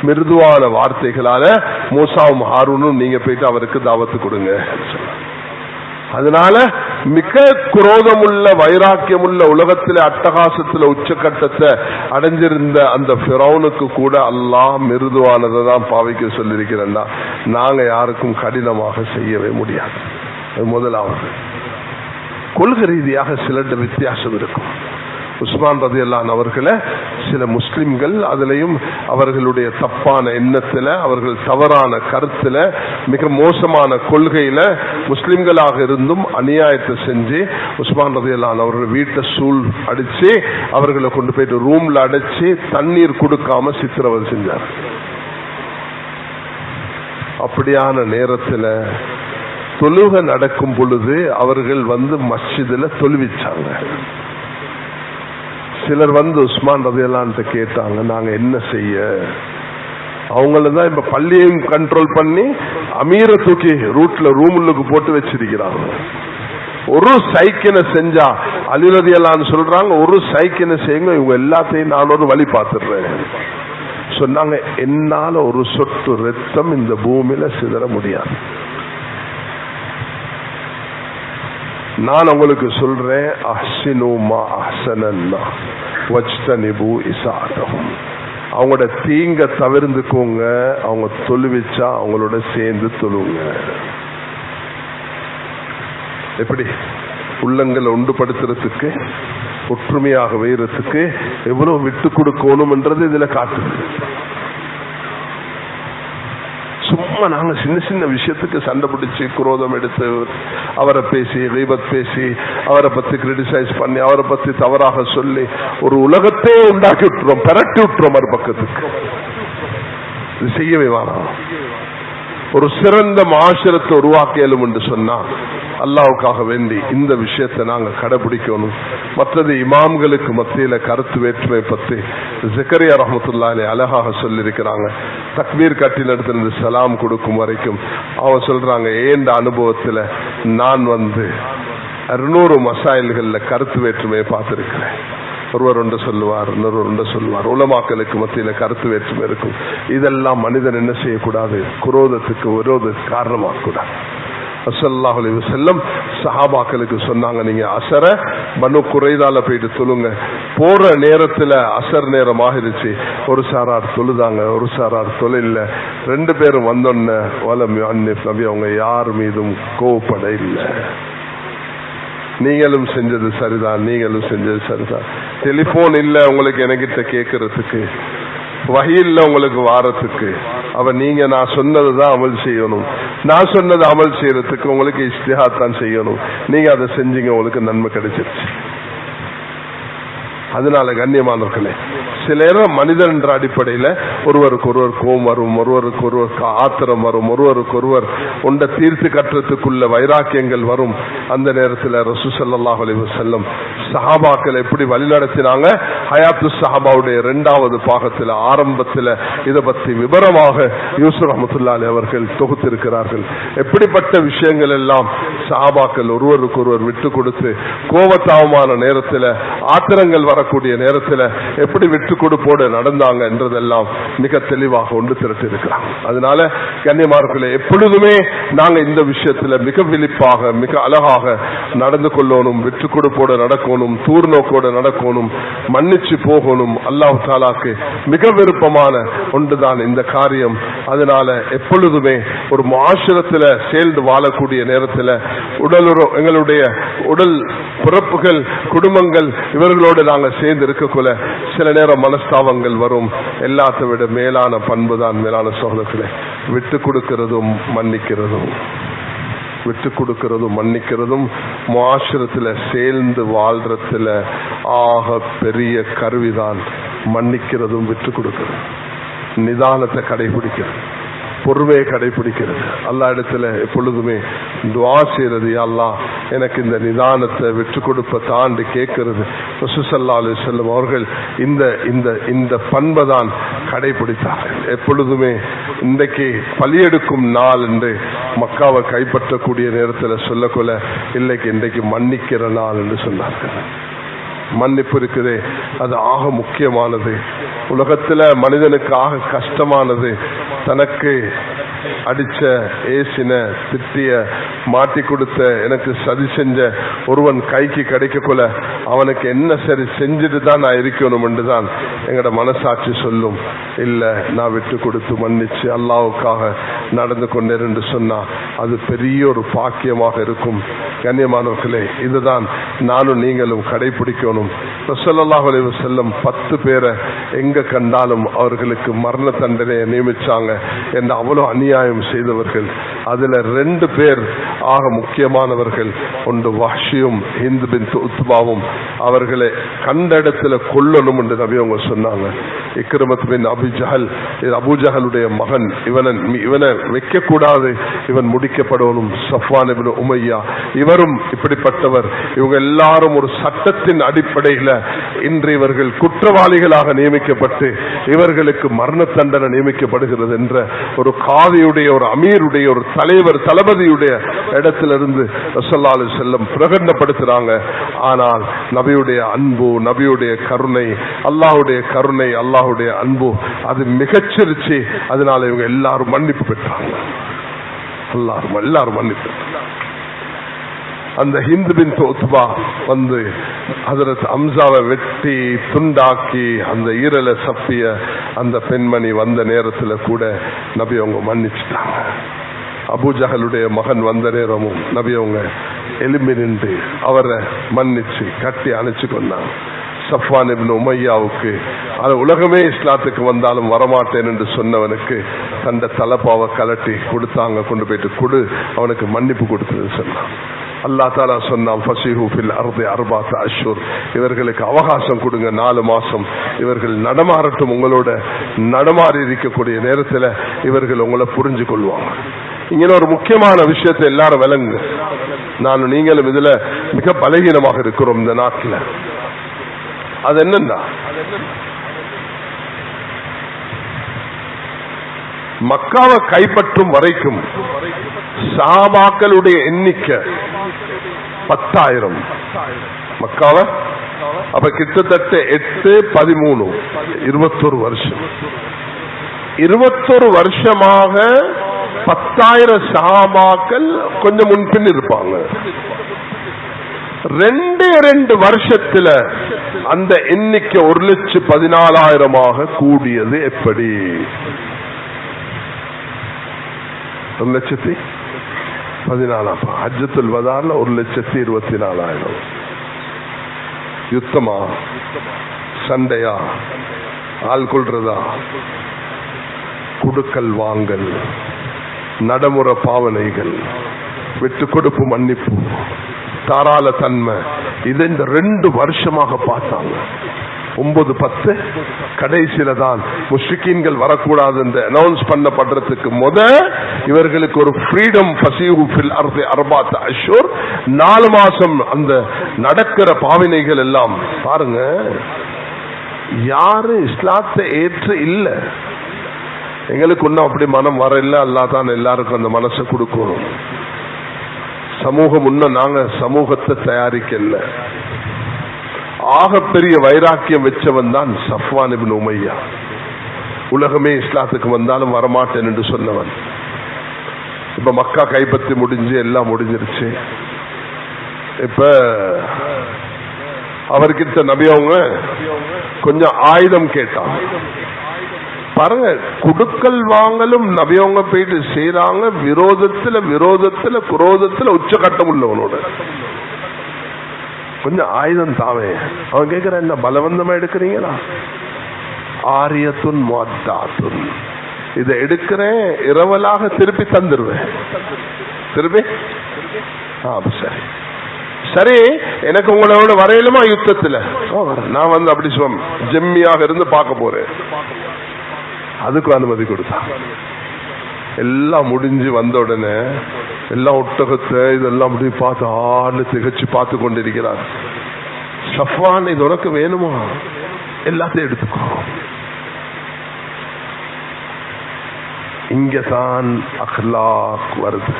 மிருதுவான வார்த்தைகளால மூசாவும் ஹாரூனும் நீங்க போயிட்டு அவருக்கு தாவத்து கொடுங்க. அதனால மிக குரோதமுள்ள வைராக்கியமுள்ள உலகத்திலே அட்டகாசத்துல உச்சகட்டத்தை அடைஞ்சிருந்த அந்த ஃபிரௌனுக்கு கூட அல்லாஹ் மிருதுவானதை தான் பாவிக்க சொல்லியிருக்கிறேன்னா நாங்க யாருக்கும் கடினமாக செய்யவே முடியாது. முதலாவது கொள்கை ரீதியாக சிலர் வித்தியாசம் இருக்கும். உஸ்மான் ரலியல்லாஹு அவர்களை சில முஸ்லிம்கள் அதிலையும் அவர்களுடைய தப்பான எண்ணத்துல, அவர்கள் தவறான கருத்துல, மிக மோசமான கொள்கையில முஸ்லிம்களாக இருந்தும் அநியாயத்தை செஞ்சு உஸ்மான் ரலியல்லாஹு அவர்கள் வீட்டை சூழ் அடிச்சு அவர்களை கொண்டு போயிட்டு ரூம்ல அடைச்சு தண்ணீர் கொடுக்காம சித்திரவதை செஞ்சார். அப்படியான நேரத்துல தொழுகை நடக்கும் பொழுது அவர்கள் மஸ்ஜிதுல தொழுவிச்சாங்க. சிலர் உஸ்மான் ரலியல்லாஹு கேட்டாங்க, நாங்க என்ன செய்ய? அவங்களதான் இப்ப பள்ளியையும் கண்ட்ரோல் பண்ணி அமீரை தூக்கி ரூமுக்கு போட்டு வச்சிருக்கிறாங்க. ஒரு சைக்கினை செஞ்சா அலி ரலியல்லாஹு சொல்றாங்க, ஒரு சைக்கினை செய்யுங்க, இவங்க எல்லாத்தையும் நான் ஒரு வழி பார்த்துடுறேன் சொன்னாங்க. என்னால ஒரு சொட்டு ரத்தம் இந்த பூமியில சிதற முடியாது. நான் உங்களுக்கு சொல்றேன், அஹ்சினு மா அஹ்ஸனல்லாஹ் வஜ்தனிபு இஸாஅத்தஹும். அவங்களோட தீங்க தவிர்த்துக்கோங்க, அவங்க தொழுவிச்சா அவங்களோட சேர்ந்து தொழுங்க. எப்படி உள்ளங்களை ஒன்றுபடுத்துறதுக்கு, ஒற்றுமையாக வைரத்துக்கு எவ்வளவு விட்டு கொடுக்கணும் என்றது இதுல காட்டுது. சும்மா நாங்க சின்ன சின்ன விஷயத்துக்கு சண்டை பிடிச்சு குரோதம் எடுத்து அவரை பேசி கீபத் பேசி அவரை பத்தி கிரிட்டிசைஸ் பண்ணி அவரை பத்தி தவறாக சொல்லி ஒரு உலகத்தை உண்டாக்கி விட்டுறோம், பரட்டி விட்டுறோம் ஒரு பக்கத்துக்கு. இது செய்யவே வேணாம். ஒரு சிறந்த மாஷரத்தை உருவாக்கியலும் என்று சொன்னா அல்லாஹ்வுக்காக வேண்டி இந்த விஷயத்தை நாங்க கடைபிடிக்கணும். மற்றது இமாம்களுக்கு மத்தியில கருத்து வேற்றுமை பத்தி ஜக்கரியா ரஹ்மத்துல்லாஹி அலைஹி அழகாக சொல்லியிருக்கிறாங்க. தக்பீர் கட்டில் எடுத்து சலாம் கொடுக்கும் வரைக்கும் அவங்க சொல்றாங்க, ஏண்ட அனுபவத்துல நான் 600 மசாயில்கள்ல கருத்து வேற்றுமையை பார்த்திருக்கிறேன். ஒருவர் ஒன்று சொல்லுவார், இன்னொருவர் ஒன்று சொல்லுவார். உலமாக்களுக்கு மத்தியில கருத்து வேற்றுமை இருக்கும். இதெல்லாம் மனிதன் என்ன செய்யக்கூடாது, குரோதத்துக்கு விரோதத்துக்கு காரணமாக கூடாது. ஸல்லல்லாஹு அலைஹி வஸல்லம் சஹாபாக்களுக்கு சொன்னாங்க, நீங்க அசர பனு குறைதால போயிட்டு தொழுங்க. போற நேரத்துல அசர் நேரம் ஆகிருச்சு. ஒரு சாரார் தொழுதாங்க, ஒரு சாரார் தொழில. 2 பேரும் வந்தோன்ன வலம் நபி அவங்க யார் மீதும் கோவப்பட இல்லை. நீங்களும் செஞ்சது சரிதான், நீங்களும் செஞ்சது சரிதான். டெலிபோன் இல்ல உங்களுக்கு என்கிட்ட கேட்கறதுக்கு, வஹீல்ல உங்களுக்கு வாரத்துக்கு. அவ நீங்க நான் சொன்னதுதான் அமல் செய்யணும். நான் சொன்னது அமல் செய்யறதுக்கு உங்களுக்கு இஸ்திஹாத் தான் செய்யணும். நீங்க அதை செஞ்சீங்க, உங்களுக்கு நன்மை கிடைச்சிருச்சு. அதனால கண்ணியமானவர்களே, சில நேரம் மனிதன் என்ற அடிப்படையில ஒருவருக்கு ஒருவர் கோபம் வரும், ஒருவருக்கு ஒருவர் ஆத்திரம் வரும், ஒருவருக்கு ஒருவர் உண்ட தீர்த்து கட்டுறதுக்குள்ள வைராக்கியங்கள் வரும். அந்த நேரத்தில் ரசூல் ஸல்லல்லாஹு அலைஹி வஸல்லம் சஹாபாக்கள் எப்படி வழிநடத்தினாங்க, ஹயாத்து சஹாபாவுடைய 2வது பாகத்தில் ஆரம்பத்தில் இதை பற்றி விவரமாக யூசுப் ரஹ்மத்துல்லாஹி அலைஹி அவர்கள் தொகுத்திருக்கிறார்கள். எப்படிப்பட்ட விஷயங்கள் எல்லாம் சஹாபாக்கள் ஒருவருக்கு ஒருவர் விட்டு கொடுத்து கோபத்தாவமான நேரத்தில், ஆத்திரங்கள் வரக்கூடிய நேரத்தில் எப்படி விட்டு கொடுப்போடு நடந்தாங்க என்றதெல்லாம் மிக தெளிவாக ஒன்று திரட்டி இருக்கிறாங்க. அதனால கண்ணியமானவர்களே, எப்பொழுதுமே நாங்க இந்த விஷயத்துல மிக விழிப்பாக மிக அழகாக நடந்து கொள்ளணும், விட்டு கொடுப்போடு நடக்கணும், தூர் நோக்கோடு நடக்கணும், மன்னிச்சு போகணும். அல்லாஹ் தஆலாக்கு மிக விருப்பமான ஒன்றுதான் இந்த காரியம். அதனால எப்பொழுதுமே ஒரு முஆஷரத்துல சேர்ந்து வாழக்கூடிய நேரத்தில் எங்களுடைய உடல் பிறப்புகள், குடும்பங்கள், இவர்களோடு நாங்கள் சேர்ந்து இருக்கக்குள்ள சில நேரம் மனஸ்தாபங்கள் வரும். எல்லாத்தை விட மேலான பண்பு தான் மேலான சகோதரர்களே விட்டு கொடுக்கிறதும் மன்னிக்கிறதும். விட்டு கொடுக்கிறதும் மன்னிக்கிறதும் முஆஷரத்துல சேர்ந்து வாழ்றதுல ஆக பெரிய கருவிதான். மன்னிக்கிறதும் விட்டு கொடுக்கிறது, நிதானத்தை கடைபிடிக்கிறது, பொறுமையை கடைபிடிக்கிறது. அல்லாஹ் இடத்துல எப்பொழுதுமே துஆ செய்யறது, யா அல்லாஹ் எனக்கு இந்த நிதானத்தை விட்டு கொடுப்ப தாண்டி கேட்கிறது. ரசூல் ஸல்லல்லாஹு அலைஹி வஸல்லம் அவர்கள் இந்த இந்த இந்த பண்பை தான் கடைபிடித்தார்கள். எப்பொழுதுமே இன்றைக்கு பலியெடுக்கும் நாள் என்று மக்காவை கைப்பற்றக்கூடிய நேரத்தில் சொல்லக்கொள்ள இல்லைக்கு இன்றைக்கு மன்னிக்கிற நாள் என்று சொன்னார்கள். மன்னிப்பு இருக்குதே, அது ஆக முக்கியமானது. உலகத்துல மனிதனுக்கு ஆக கஷ்டமானது தனக்கு அடிச்ச, ஏசின, திட்டிய, மாட்டி கொடுத்த, எனக்கு சதி செஞ்ச ஒருவன் கைக்கு கிடைக்க கொள்ள அவனுக்கு என்ன சரி செஞ்சுட்டு தான் நான் இருக்கணும் என்றுதான் எங்கட மனசாட்சி சொல்லும். இல்ல, நான் விட்டு கொடுத்து மன்னிச்சு அல்லாஹ்வுக்காக நடந்து கொண்டேன் என்று சொன்னா அது பெரிய ஒரு பாக்கியமாக இருக்கும். கண்ணியமானவர்களே, இதுதான் நானும் நீங்களும் கடைபிடிக்கணும். ஸல்லல்லாஹு அலைஹி வஸல்லம் 10 பேரை எங்க கண்டாலும் அவர்களுக்கு மரண தண்டனையை நியமிச்சாங்க என்ற அவ்வளவு அநியாயம் செய்தவர்கள். அதுல 2 பேர் ஆக முக்கியமானவர்கள். ஒன்று வஹ்ஷியும் ஹிந்த் பின்த் உத்பாவும். அவர்களை கண்ட இடத்துல கொல்லணும் என்று நபி அவங்க சொன்னாங்க. இக்ரிமத் பின் அபூ ஜஹல், அபூ ஜஹலுடைய மகன், இவனை வைக்க கூடாது, இவன் முடிக்கப்படணும். சஃப்வான் இப்னு உமையா, இவரும் இப்படிப்பட்டவர். இவங்க எல்லாரும் ஒரு சட்டத்தின் அடிப்படையில் இன்று இவர்கள் குற்றவாளிகளாக நியமிக்கப்பட்டு இவர்களுக்கு மரண தண்டனை நியமிக்கப்படுகிறது என்ற ஒரு காதியுடைய, ஒரு அமீருடைய, ஒரு தலைவர், தளபதியுடைய இடத்திலிருந்து ரசூலுல்லாஹி அலைஹி வஸல்லம் பிரகடனப்படுத்துறாங்க. ஆனால் நபியுடைய அன்பு, நபியுடைய கருணை, அல்லாஹ்வுடைய கருணை, அல்லாஹ்வுடைய அன்பு அது மிகச்சிருச்சு. அதனால இவங்க எல்லாரும் மன்னிப்பு பெற்றாங்க. எல்லாரும் மன்னிப்பு. அந்த ஹிந்த் பின்த் உத்பா வந்து ஹஜ்ரத் ஹம்சாவை வெட்டி துண்டாக்கி அந்த ஈரலை சப்பிய அந்த பெண்மணி வந்த நேரத்தில் கூட நபி அவங்க மன்னிச்சுட்டாங்க. அபூ ஜஹலுடைய மகன் வந்த நேரமும் நபி அவங்க எலும்பி நின்று அவரை மன்னிச்சு கட்டி அணைச்சு கொண்டாங்க. சஃப்வான் இப்னு உமையாவுக்கு, அது உலகமே இஸ்லாத்துக்கு வந்தாலும் வரமாட்டேன் என்று சொன்னவனுக்கு தந்த தலப்பாவை கலட்டி கொடுத்தாங்க. கொண்டு போயிட்டு கொடு, அவனுக்கு மன்னிப்பு கொடுத்தது சொன்னான். அல்லாஹ் தஆலா சொன்னான், ஃபஸீஹு ஃபில் அர்தி 4 அஷ்ஹுர், இவர்களுக்கு அவகாசம் கொடுங்க, 4 மாசம் இவர்கள் நடமாறட்டும். உங்களோட நடமாறி இருக்கக்கூடிய நேரத்தில் இவர்கள் உங்களை புரிஞ்சு கொள்வாங்க. இங்கே ஒரு முக்கியமான விஷயத்தை எல்லாரும் விளங்குங்க. நானும் நீங்களும் இதுல மிக பலகீனமாக இருக்கிறோம் இந்த நாட்டில். அது என்னன்னா, மக்காவை கைப்பற்றும் வரைக்கும் சஹாபாக்களுடைய எண்ணிக்கை 10,000. மக்காவை அப்ப கிட்டத்தட்ட 8, 13, 21 வருஷம். 21 வருஷமாக 10,000 சஹாபாக்கள் கொஞ்சம் முன்பின் இருப்பாங்க. 2 வருஷத்துல அந்த எண்ணிக்கை 1,14,000 கூடியது எப்படி? 1,14,000. ஹஜ்ஜத்துல் வதால 1,24,000. யுத்தமா, சண்டையா, ஆள் கொள்றதா, குடுக்கல் வாங்கல், நடைமுறை பாவனைகள், விட்டு கொடுப்பு, மன்னிப்பு, தாராள தன்மை, இது இந்த 2 வருஷமாக பார்த்தாங்க. 9, 10 கடைசியில தான் முஷ்ரிக்கீன்கள் வரக்கூடாது என்று அனௌன்ஸ் பண்ணப்படுறதுக்கு இவர்களுக்கு ஒரு ஃப்ரீடம் ஃபஸீஹு ஃபில் அர்தி 4 அஷ்ஹுர், 4 மாசம் அந்த நடக்கிற பாவனைகள் எல்லாம் பாருங்க. யாரு இஸ்லாத்தை ஏற்று இல்ல, எங்களுக்கு ஒன்னும் அப்படி மனம் வரல. அல்லாஹ் தான் எல்லாருக்கும் அந்த மனசை கொடுக்கணும். சமூகம் இன்னும் நாங்க சமூகத்தை தயாரிக்கல. ஆகப்பெரிய வைராக்கியம் வச்சவன் தான் சஃப்வான் இப்னு உமையா. உலகமே இஸ்லாத்துக்கு வந்தாலும் வரமாட்டேன் என்று சொன்னவன். இப்ப மக்கா கைப்பற்றி முடிஞ்சு எல்லாம் முடிஞ்சிருச்சு. இப்ப அவர்கிட்ட நபி அவங்க கொஞ்சம் ஆயுதம் கேட்டாங்க. பாருங்க, குடுக்கல் வாங்கலும் நபியவங்க போயிட்டு செய்யறாங்க. விரோதத்துல குரோதத்துல உச்சகட்டம் உள்ளவனோட கொஞ்சம் ஆயுதம் தாவே. அவன் கேட்கிறான், என்ன பலவந்தமா எடுக்கிறீங்களா? ஆரியத்துன் முஅத்தாத்துன், இதை எடுக்கிறேன், இரவலாக திருப்பி தந்துருவேன். திருப்பி சரி சரி, எனக்கு உங்களோட வரையிலுமா யுத்தத்துல? நான் வந்து அப்படி ஜெம்மியாக இருந்து பார்க்க போறேன். அதுக்கு அனுமதி கொடுத்தான். எல்லாம் முடிஞ்சு வந்த உடனே எல்லாம் ஒட்டகத்தை இதெல்லாம் அப்படி பார்த்து ஆளு திகச்சு பார்த்து கொண்டிருக்கிறார். சஃப்வான், இது உனக்கு வேணுமா? எல்லாத்தையும் எடுத்துக்கோ. இங்கதான் அஹ்லாக் வருது.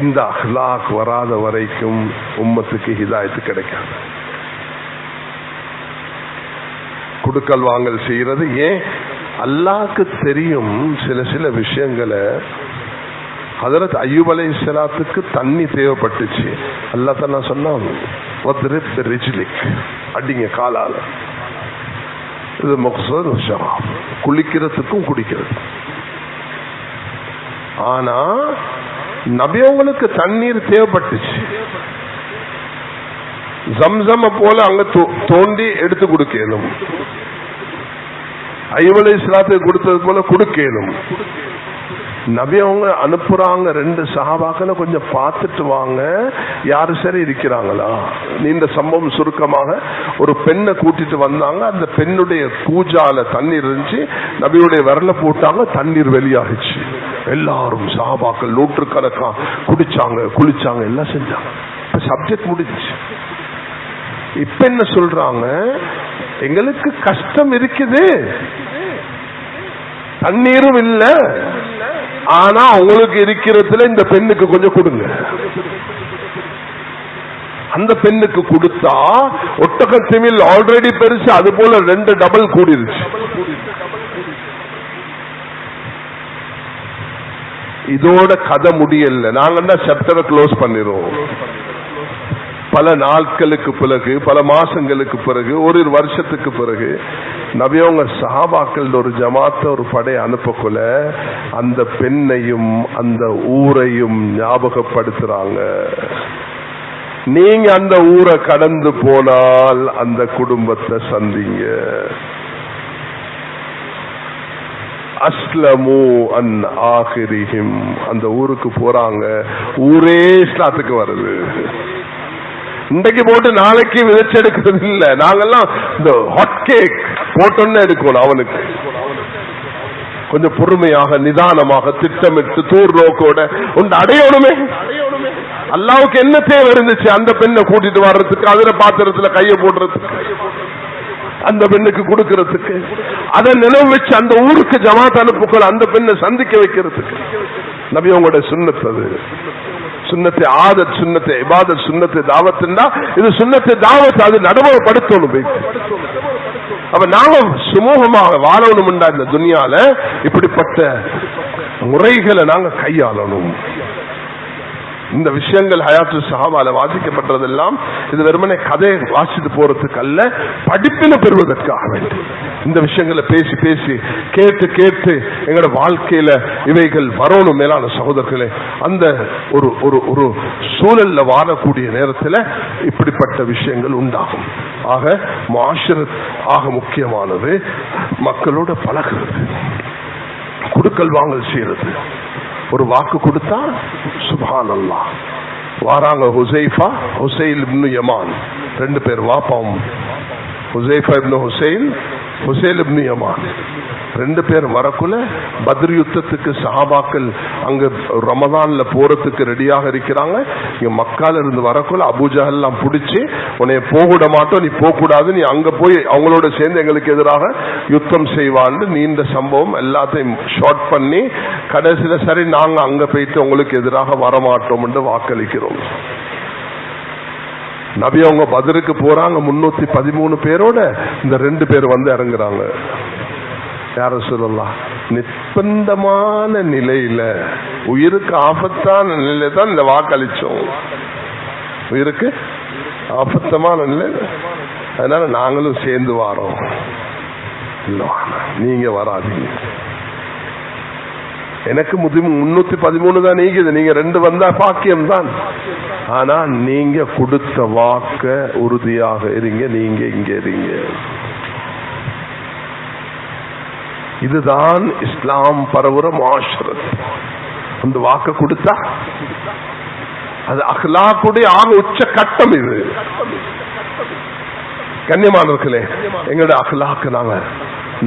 இந்த அஹ்லாக் வராத வரைக்கும் உம்மத்துக்கு ஹிதாயத்து கிடைக்காது. குடுக்கல் வாங்கல் செய்யறது ஏன்? அல்லாஹ்க்கு தெரியும் சில விஷயங்களை. ஹஜ்ரத் அய்யூப் அலைஹிஸ்ஸலாத்துக்கு தண்ணி தேவைப்பட்டுச்சு. அல்லாஹ் தான சொன்னான், அடிங்க காலால. இது மக்சூத் ஷராப், குளிக்கிறதுக்கும் குடிக்கிறது. ஆனா நபியவங்களுக்கு தண்ணீர் தேவைப்பட்டுச்சு. ஜம்சம் போல அங்க தோண்டி எடுத்து கொடுக்கணும். அய்யூப் அலைஹிஸ்ஸலாத்துக்கு கொடுத்தது போல கொடுக்கணும். நபி அவங்க அனுப்புறாங்க 2 சஹாபாக்களை, கொஞ்சம் பார்த்துட்டு வாங்க, யாரு சரி இருக்கிறாங்களா. நீண்ட சம்பவம் சுருக்கமாக, ஒரு பெண்ணை கூட்டிட்டு வந்தாங்க. அந்த பெண்ணுடைய கூஜால தண்ணீர் இருந்துச்சு. நபியுடைய விரல போட்டாங்க, தண்ணீர் வெளியாகிச்சு. எல்லாரும் சஹாபாக்கள் 100கணக்கா குடிச்சாங்க, குளிச்சாங்க, எல்லாம் செஞ்சாங்க. சப்ஜெக்ட் முடிஞ்சிச்சு. இப்ப என்ன சொல்றாங்க? எங்களுக்கு கஷ்டம் இருக்குது, தண்ணீரும் இல்ல, ஆனா உங்களுக்கு இருக்கிறதுல இந்த பெண்ணுக்கு கொஞ்சம் கொடுங்க. அந்த பெண்ணுக்கு கொடுத்தா ஒட்டகத்திமில் ஆல்ரெடி பெருசு, அது போல 2 டபுள் கூடிருச்சு. இதோட கதை முடியல. நாங்க சாப்டரை க்ளோஸ் பண்ணிடுவோம். பல நாட்களுக்கு பிறகு, பல மாசங்களுக்கு பிறகு, ஒரு வருஷத்துக்கு பிறகு நபியவங்க சஹாபாக்கள் ஒரு ஜமாத்த, ஒரு படை அனுப்பக்குள்ள அந்த பெண்ணையும் அந்த ஊரையும் ஞாபகப்படுத்துறாங்க. நீங்க அந்த ஊரை கடந்து போனால் அந்த குடும்பத்தை சந்திங்க. அஸ்லமு அன் ஆகிரிஹிம், அந்த ஊருக்கு போறாங்க. ஊரே இஸ்லாத்துக்கு வருது. இன்றைக்கு போட்டு நாளைக்கு விதைச்செடுக்கிறது இல்ல. நாங்கெல்லாம் இந்த ஹாட் கேக் போட்டோன்னு எடுக்கணும். அவனுக்கு கொஞ்சம் பொறுமையாக, நிதானமாக, திட்டமிட்டு, தூர் நோக்கோட ஒன்று அடையணுமே. அல்லாவுக்கு என்ன தேவை இருந்துச்சு? அந்த பெண்ணை கூட்டிட்டு வர்றதுக்கு, அதுல பாத்திரத்துல கைய போடுறதுக்கு, அந்த பெண்ணுக்கு கொடுக்கறதுக்கு, அதை நினைவு வச்சு அந்த ஊருக்கு ஜமாத் அனுப்புகள், அந்த பெண்ணை சந்திக்க வைக்கிறதுக்கு. நபி அவங்களோட சுன்னத். அது சுன்னத்தை ஆதத் சுன்னத்தை இபாதத் சுன்னத்தை தாவத்துண்டா இது சுன்னத்தை தாவத் அது நடைமுறைப்படுத்தணும். அப்ப நாங்க சுமூகமாக வாழணும்டா இந்த துனியால இப்படிப்பட்ட முறைகளை நாங்க கையாளணும். இந்த விஷயங்கள் ஹயாத்து சஹாபால வாசிக்கப்பட்டதெல்லாம் இது வெறுமனே கதையை வாசித்து போறதுக்கு அல்ல, படிப்பினை பெறுவதற்காக வேண்டும். இந்த விஷயங்களை பேசி பேசி கேட்டு கேட்டு எங்களோட வாழ்க்கையில இவைகள் வரணும். மேலான சகோதரர்களே, அந்த ஒரு ஒரு ஒரு சூழல்ல வாழக்கூடிய நேரத்தில் இப்படிப்பட்ட விஷயங்கள் உண்டாகும். ஆக முஆஷரத் ஆக முக்கியமானது மக்களோட பழகுறது, குடுக்கல் வாங்கல் செய்யறது. ஒரு வாக்கு கொடுத்தா சுப்ஹானல்லாஹ் வாராங்க. ஹுசைஃபா ஹுசைல் இப்னு யமான் 2 பேர் வாப்பாவும். ஹுசைஃபா இப்னு ஹுசைல் ஹுசைல் இப்னு யமான் 2 பேர் வரக்குள்ள பத்ர் யுத்தத்துக்கு சஹாபாக்கள் அங்க ரமதான்ல போறதுக்கு ரெடியாக இருக்கிறாங்க. இங்க மக்கால இருந்து வரக்குள்ள அபூஜஹல் எல்லாம் பிடிச்சி உன்னை போக மாட்டோம், நீ போக கூடாது, நீ அங்க போய் அவங்களோட சேர்ந்து எங்களுக்கு எதிராக யுத்தம் செய்வான்னு நீண்ட சம்பவம் எல்லாத்தையும் ஷார்ட் பண்ணி கடைசியில சரி நாங்க அங்க போயிட்டு உங்களுக்கு எதிராக வரமாட்டோம் என்று வாக்களிக்கிறோம். நபி அவங்க பத்ருக்கு போறாங்க 313 பேரோட. இந்த 2 பேர் வந்து இறங்குறாங்க. யார சொல்லலாம், நிர்பந்தமான நிலையில உயிருக்கு ஆபத்தான நிலையில தான் இந்த வாக்களிச்சோம். உயிருக்கு ஆபத்தமான நிலை, அதனால நாங்களும் சேர்ந்து வாரோம். நீங்க வராதீங்க. எனக்கு 313 தான் நீக்குது, நீங்க 2 வந்தா பாக்கியம் தான். ஆனா நீங்க கொடுத்த வாக்க உறுதியாக இருங்க, நீங்க இங்க இருங்க. இதுதான் இஸ்லாம் பரவுற முஆஷரத். அந்த வாக்கு கொடுத்தா அது அஹ்லாக்குடைய ஆக உச்ச கட்டம். இது கண்ணியமானவர்களே, எங்களுடைய அஹ்லாக்கு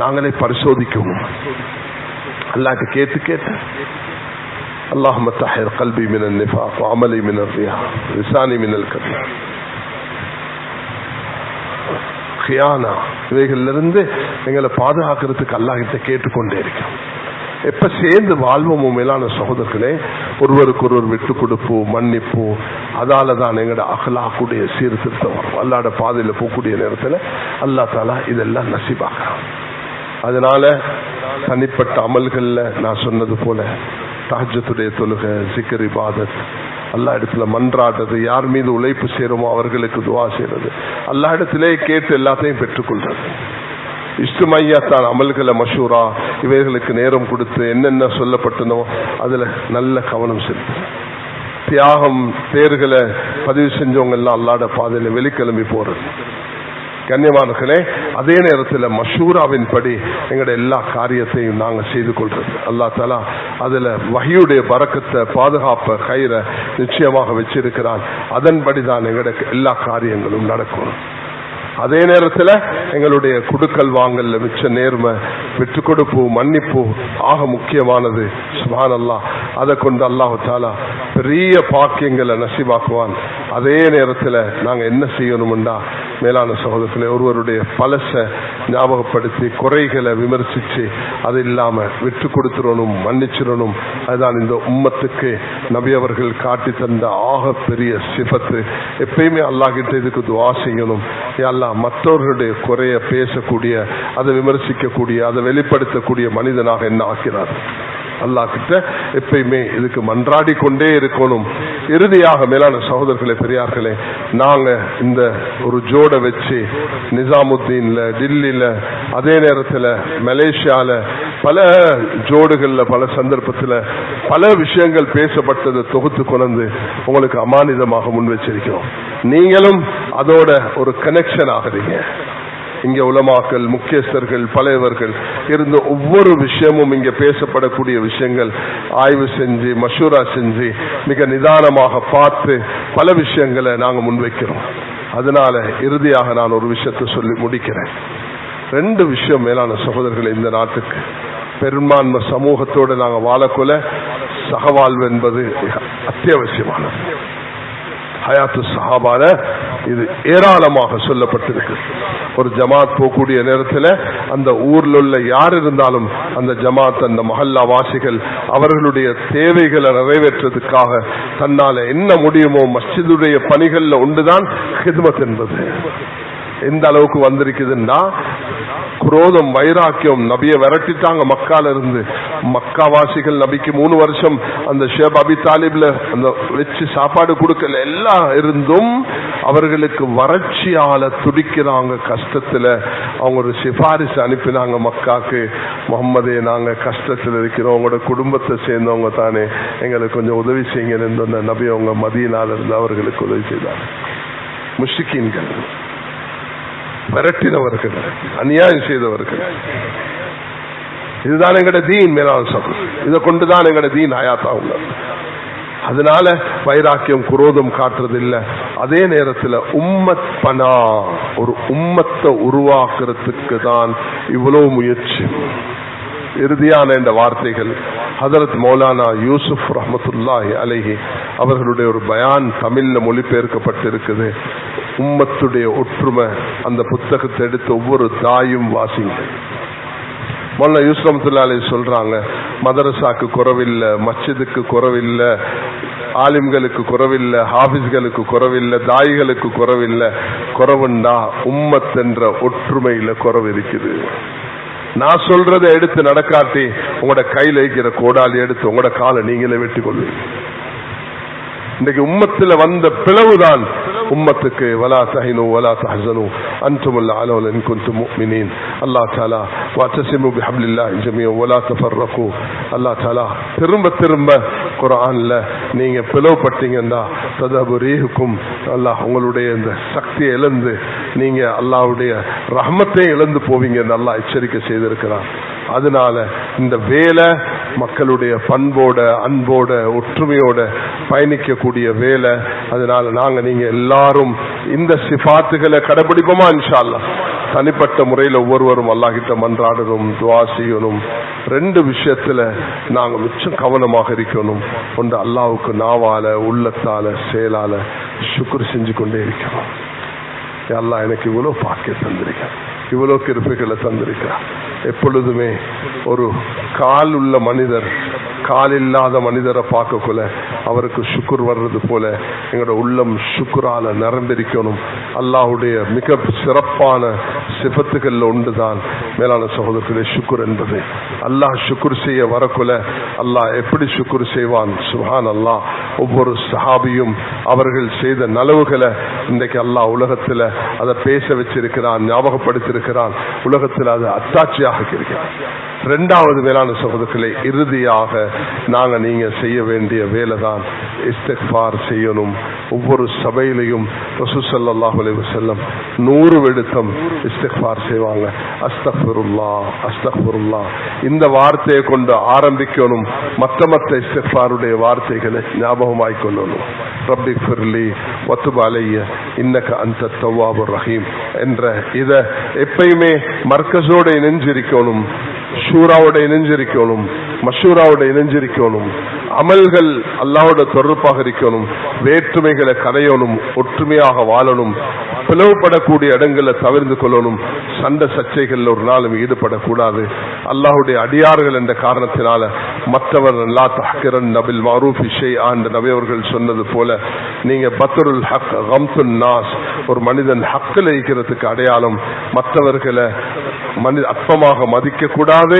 நாங்களே பரிசோதிக்கணும். அல்லாஹ்ட்ட கேட்டு கேட்டு அல்லாஹும்ம தஹிர் கல்பி மினன் நிஃபாக் வ அமலி மினர் ரியா லிசானி மினல் கذب கியானா இவைகளிலிருந்து எங்களை பாதுகாக்கிறதுக்கு அல்லாஹ் கிட்ட கேட்டுக்கொண்டே இருக்கிறோம். எப்ப சேர்ந்து வாழ்வோமோ மேலான சகோதரர்களே, ஒருவருக்கு ஒருவர் விட்டு கொடுப்போம், மன்னிப்போம். அதால தான் எங்களோட அஹ்லாக்குடைய சீர்திருத்தம் வரும். அல்லாஹ்வுடைய பாதையில போகக்கூடிய நேரத்தில் அல்லாஹ் தஆலா இதெல்லாம் நசீபாக்குறான். அதனால தனிப்பட்ட அமல்கள்ல நான் சொன்னது போல தஹஜ்ஜுடைய தொழுகை, ஸிக்ர், இபாதத், அல்லாஹ் இடத்துல மன்றாடுறது, யார் மீது உழைப்பு சேருமோ அவர்களுக்கு துவா செய்யறது, அல்லாஹ் இடத்திலே கேட்டு எல்லாத்தையும் பெற்றுக்கொள்றது, இஸ்துமையாத்தான் அமல்களை மஷூரா இவைகளுக்கு நேரம் கொடுத்து என்னென்ன சொல்லப்பட்டனோ அதுல நல்ல கவனம் செலுத்து. தியாகம் பேர்களை பதிவு செஞ்சவங்க எல்லாம் அல்லாஹ்வுடைய பாதையில வெளிக்கிளம்பி போறது. கண்ணியமானவர்களே, அதே நேரத்தில் மஷூராவின் படி எங்களுடைய எல்லா காரியத்தையும் நாங்கள் செய்து கொள்றது. அல்லாஹ் தஆலா அதுல வஹீயுடைய பரக்கத்தை, பாதுகாப்பை, கைர நிச்சயமாக வச்சிருக்கிறான். அதன்படி தான் எங்களுடைய எல்லா காரியங்களும் நடக்கும். அதே நேரத்தில் எங்களுடைய குடுக்கல் வாங்கல்ல மிச்ச நேர்மை, விட்டு கொடுப்பு, மன்னிப்பு ஆக முக்கியமானது. சுப்ஹானல்லாஹ், அதை கொண்டு அல்லாஹ் தஆலா பெரிய பாக்கியங்களை நசீபாக்குவான். அதே நேரத்தில் நாங்க என்ன செய்யணும்டா மேலான சகோதரர்களே, ஒருவருடைய பலச ஞாபகப்படுத்தி குறைகளை விமர்சிச்சு அது இல்லாம விட்டு கொடுத்துடணும், மன்னிச்சிடணும். அதுதான் இந்த உம்மத்துக்கு நபி அவர்கள் காட்டி தந்த ஆக பெரிய சிஃபத்து. எப்பயுமே அல்லாஹ் கிட்ட இதுக்கு துஆ செய்யணும். யா அல்லாஹ், மற்றவர்களுடைய குறைய பேசக்கூடிய, அதை விமர்சிக்கக்கூடிய, அதை வெளிப்படுத்தக்கூடிய மனிதனாக என்ன ஆக்கிறார். அல்லாஹ் கிட்ட எப்பயுமே இதுக்கு மன்றாடி கொண்டே இருக்கணும். இறுதியாக மேலான சகோதரர்களே, பெரியார்களே, நாங்க இந்த ஒரு ஜோட வச்சு நிசாமுத்தீன்ல, டில்லியில, அதே நேரத்தில் மலேசியால பல ஜோடுகள்ல பல சந்தர்ப்பத்தில் பல விஷயங்கள் பேசப்பட்டதை தொகுத்து கொண்டு உங்களுக்கு அமானிதமாக முன் வச்சிருக்கிறோம். நீங்களும் அதோட ஒரு கனெக்ஷன் ஆகுறீங்க. இங்க உலமாக்கள், முக்கியஸ்தர்கள், பழையவர்கள் இருந்த ஒவ்வொரு விஷயமும் இங்க பேசப்படக்கூடிய விஷயங்கள் ஆய்வு செஞ்சு மஷூரா செஞ்சு மிக நிதானமாக பார்த்து பல விஷயங்களை நாங்க முன்வைக்கிறோம். அதனால இறுதியாக நான் ஒரு விஷயத்தை சொல்லி முடிக்கிறேன். 2 விஷயம் மேலான சகோதரர்கள், இந்த நாட்டுக்கு பெரும்பான்மை சமூகத்தோடு நாங்க வாழக்குள்ள சகவாழ்வு என்பது அத்தியாவசியமானது. ஹயாத்து சஹாபால இது ஏராளமாக சொல்லப்பட்டிருக்கு. ஒரு ஜமாத் போகக்கூடிய நேரத்தில் அந்த ஊர்ல உள்ள யார் இருந்தாலும் அந்த ஜமாத், அந்த மஹல்லா வாசிகள் அவர்களுடைய தேவைகளை நிறைவேற்றதுக்காக தன்னால என்ன முடியுமோ மஸ்ஜிதுடைய பணிகள்ல ஒன்றுதான் ஹித்மத் என்பது. எந்த அளவுக்கு வந்திருக்குதுன்னா, குரோதம் வைராக்கியம் நபியை விரட்டிட்டாங்க மக்கால இருந்து. மக்காவாசிகள் நபிக்கு 3 வருஷம் அந்த ஷேப் அபி தாலிப்ல அந்த வச்சு சாப்பாடு கொடுக்கல எல்லாம் இருந்தும் அவர்களுக்கு வறட்சியால துடிக்கிறாங்க. கஷ்டத்துல அவங்க ஒரு சிபாரிசு அனுப்பினாங்க மக்காக்கு, முகம்மதே நாங்க கஷ்டத்துல இருக்கிறோம், உங்களோட குடும்பத்தை சேர்ந்தவங்க தானே, எங்களுக்கு கொஞ்சம் உதவி செய்யுங்க. அந்த நபி அவங்க மதீனால இருந்து அவர்களுக்கு உதவி செய்தாங்க. முஷ்ரிக்கீன்கள், விரட்டினவர்கள், அநியாயம் செய்தவர்கள். இதுதான் எங்கட தீன். மேலான சொல்றோம், இதை கொண்டுதான் எங்கட தீன் ஹயாத்தாவுங்க. அதனால வைராக்கியம் குரோதம் காட்டுறது இல்ல. அதே நேரத்தில் உம்மத் பனா, ஒரு உம்மத்தை உருவாக்குறதுக்கு தான் இவ்வளவு முயற்சி. இறுதியான இந்த வார்த்தைகள் ஹதரத் மௌலானா யூசுப் ரஹ்மத்துல்லாஹி அலைஹி அவர்களுடைய ஒரு பயான் தமிழ்ல மொழிபெயர்க்கப்பட்டிருக்குது. உம்மத்துடைய ஒற்றுமை அந்த புத்தகத்தை எடுத்து ஒவ்வொரு தாயும் வாசிங்க. மௌலானா யூசுப் ரஹ்மத்துல்லாஹி அலைஹி சொல்றாங்க, மதரசாக்கு குறவில்லை, மஸ்ஜிதுக்கு குறவில்லை, ஆலிம்களுக்கு குறவில்லை, ஹாபிஸ்களுக்கு குறவில்லை, தாயிகளுக்கு குறவில்லை. குறவுண்டா உம்மத் என்ற ஒற்றுமையில குறவு இருக்குது. நான் சொல்றதை எடுத்து நடக்காட்டி உங்களோட கையில இருக்கிற கோடாலி எடுத்து உங்களோட காலை நீங்களே வெட்டி கொள்வீங்க. இன்னைக்கு உம்மத்துல வந்த பிளவுதான் உம்மத்துக்கு வலா தஹினு வலா தஹ்சனு அன்துமுல் அலௌன இன் குன்தும் முஃமினீன். அல்லாஹ் தஆலா வஅத்தஸிமு பிஹப்லில்லாஹி ஜமீஅன் வலா தஃபர்ரகு. அல்லாஹ் தஆலா திரும்ப திரும்ப குர்ஆன்ல நீங்க பிளவுபட்டீங்கன்னா ததபுரீஹுக்கும், அல்லாஹ் உங்களுடைய இந்த சக்தியை இழந்து நீங்க அல்லாஹ்வுடைய ரஹ்மத்தை இழந்து போவீங்க என்று அல்லாஹ் எச்சரிக்கை செய்திருக்கிறார். அதனால இந்த வேலை மக்களுடைய பண்போட அன்போட ஒற்றுமையோட பயணிக்கக்கூடிய வேலை. அதனால நாங்க நீங்க எல்லாரும் இந்த சிபாத்துகளை கடைபிடிப்போமா இன்ஷா அல்லாஹ். தனிப்பட்ட முறையில் ஒவ்வொருவரும் அல்லாஹ் கிட்ட மன்றாடணும், துஆ செய்யணும். 2 விஷயத்துல நாங்க மிச்சம் கவனமாக இருக்கணும். ஒன்று, அல்லாஹ்வுக்கு நாவால உள்ளத்தால செயலால சுக்ர் செஞ்சு கொண்டே இருக்கணும். அல்லாஹ் எனக்கு இவ்வளவு பாக்கியம் தந்திருக்க, இவ்வளவு கிருபைகளை தந்திருக்கிறார். எப்பொழுதுமே ஒரு கால் உள்ள மனிதர் கால் இல்லாத மனிதரை பார்க்கக்குள்ள அவருக்கு சுக்குர் வர்றது போல எங்களோட உள்ளம் சுக்குரால நிரம்பிருக்கணும். அல்லாஹ்வுடைய மிக சிறப்பான சிபத்துகள்ல ஒன்றுதான் மேலான சகோதரர்களே சுக்குர் என்பது. அல்லாஹ் சுக்குர் செய்ய வரக்குள்ள அல்லாஹ் எப்படி சுக்குர் செய்வான். சுப்ஹான் அல்லாஹ். ஒவ்வொரு சஹாபியும் அவர்கள் செய்த நலவுகளை இன்றைக்கு அல்லாஹ் உலகத்துல அதை பேச வச்சிருக்கிறான், ஞாபகப்படுத்திருக்கிறான், உலகத்தில் அதை அத்தாட்சியாக இருக்கிறான். 2வது மேலான சகோதரர்களே, இறுதியாக நாங்க நீங்க செய்ய வேண்டிய வேலை தான் இஸ்திக்ஃபார் செய்யணும். ஒவ்வொரு சபையிலையும் ரசூல் ஸல்லல்லாஹு அலைஹி வஸல்லம் 100 விடுத்தம் இஸ்திக்ஃபார் செய்வாங்க. அஸ்தக்ஃபிருல்லாஹ் அஸ்தக்ஃபிருல்லாஹ் இந்த வார்த்தையை கொண்டு ஆரம்பிக்கணும். மற்ற இஸ்திக்ஃபாருடைய வார்த்தைகளை ஞாபகமாய் கொள்ளணும். ரப்பி ஃபிர்லி வத்துப் அலைய இன்னக அன்த தவ்வாபுர் ரஹீம் என்ற இத எப்பயுமே மர்கஸோட இணைஞ்சிருக்கணும், ஷூராவோட இணைஞ்சிருக்கணும், மஷூராவோட இணைஞ்சிருக்கணும். அமல்கள் அல்லாஹ்வோட தொடர்பாக இருக்கணும். வேற்றுமைகளை கரையணும், ஒற்றுமையாக வாழணும். பிளவுபடக்கூடிய இடங்களை தவிர்த்து கொள்ளணும். சண்டை சர்ச்சைகள் ஒரு நாளும் ஈடுபடக்கூடாது. அல்லாஹ்வுடைய அடியார்கள் என்ற காரணத்தினால மற்றவர் லா தஹ்கிரன் நபில் மஅரூஃபி ஷைஅன் என்ற நபி அவர்கள் சொன்னது போல நீங்க பத்ருல் ஹக் கம்துன் நாஸ், ஒரு மனிதன் ஹக்கில் இருக்கிறதுக்கு அடையாளம் மற்றவர்களை அற்பமாக மதிக்க கூடாது,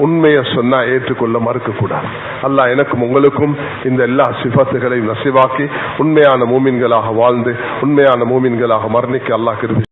உண்மையை சொன்னா ஏற்றுக்கொள்ள மறுக்க கூடாது. அல்லாஹ் எனக்கும் உங்களுக்கும் இந்த எல்லா சிஃபத்துகளையும் நசிவாக்கி உண்மையான மூமின்களாக வாழ்ந்து உண்மையான மூமின்களாக மரணிக்க அல்லாஹ் கிருபை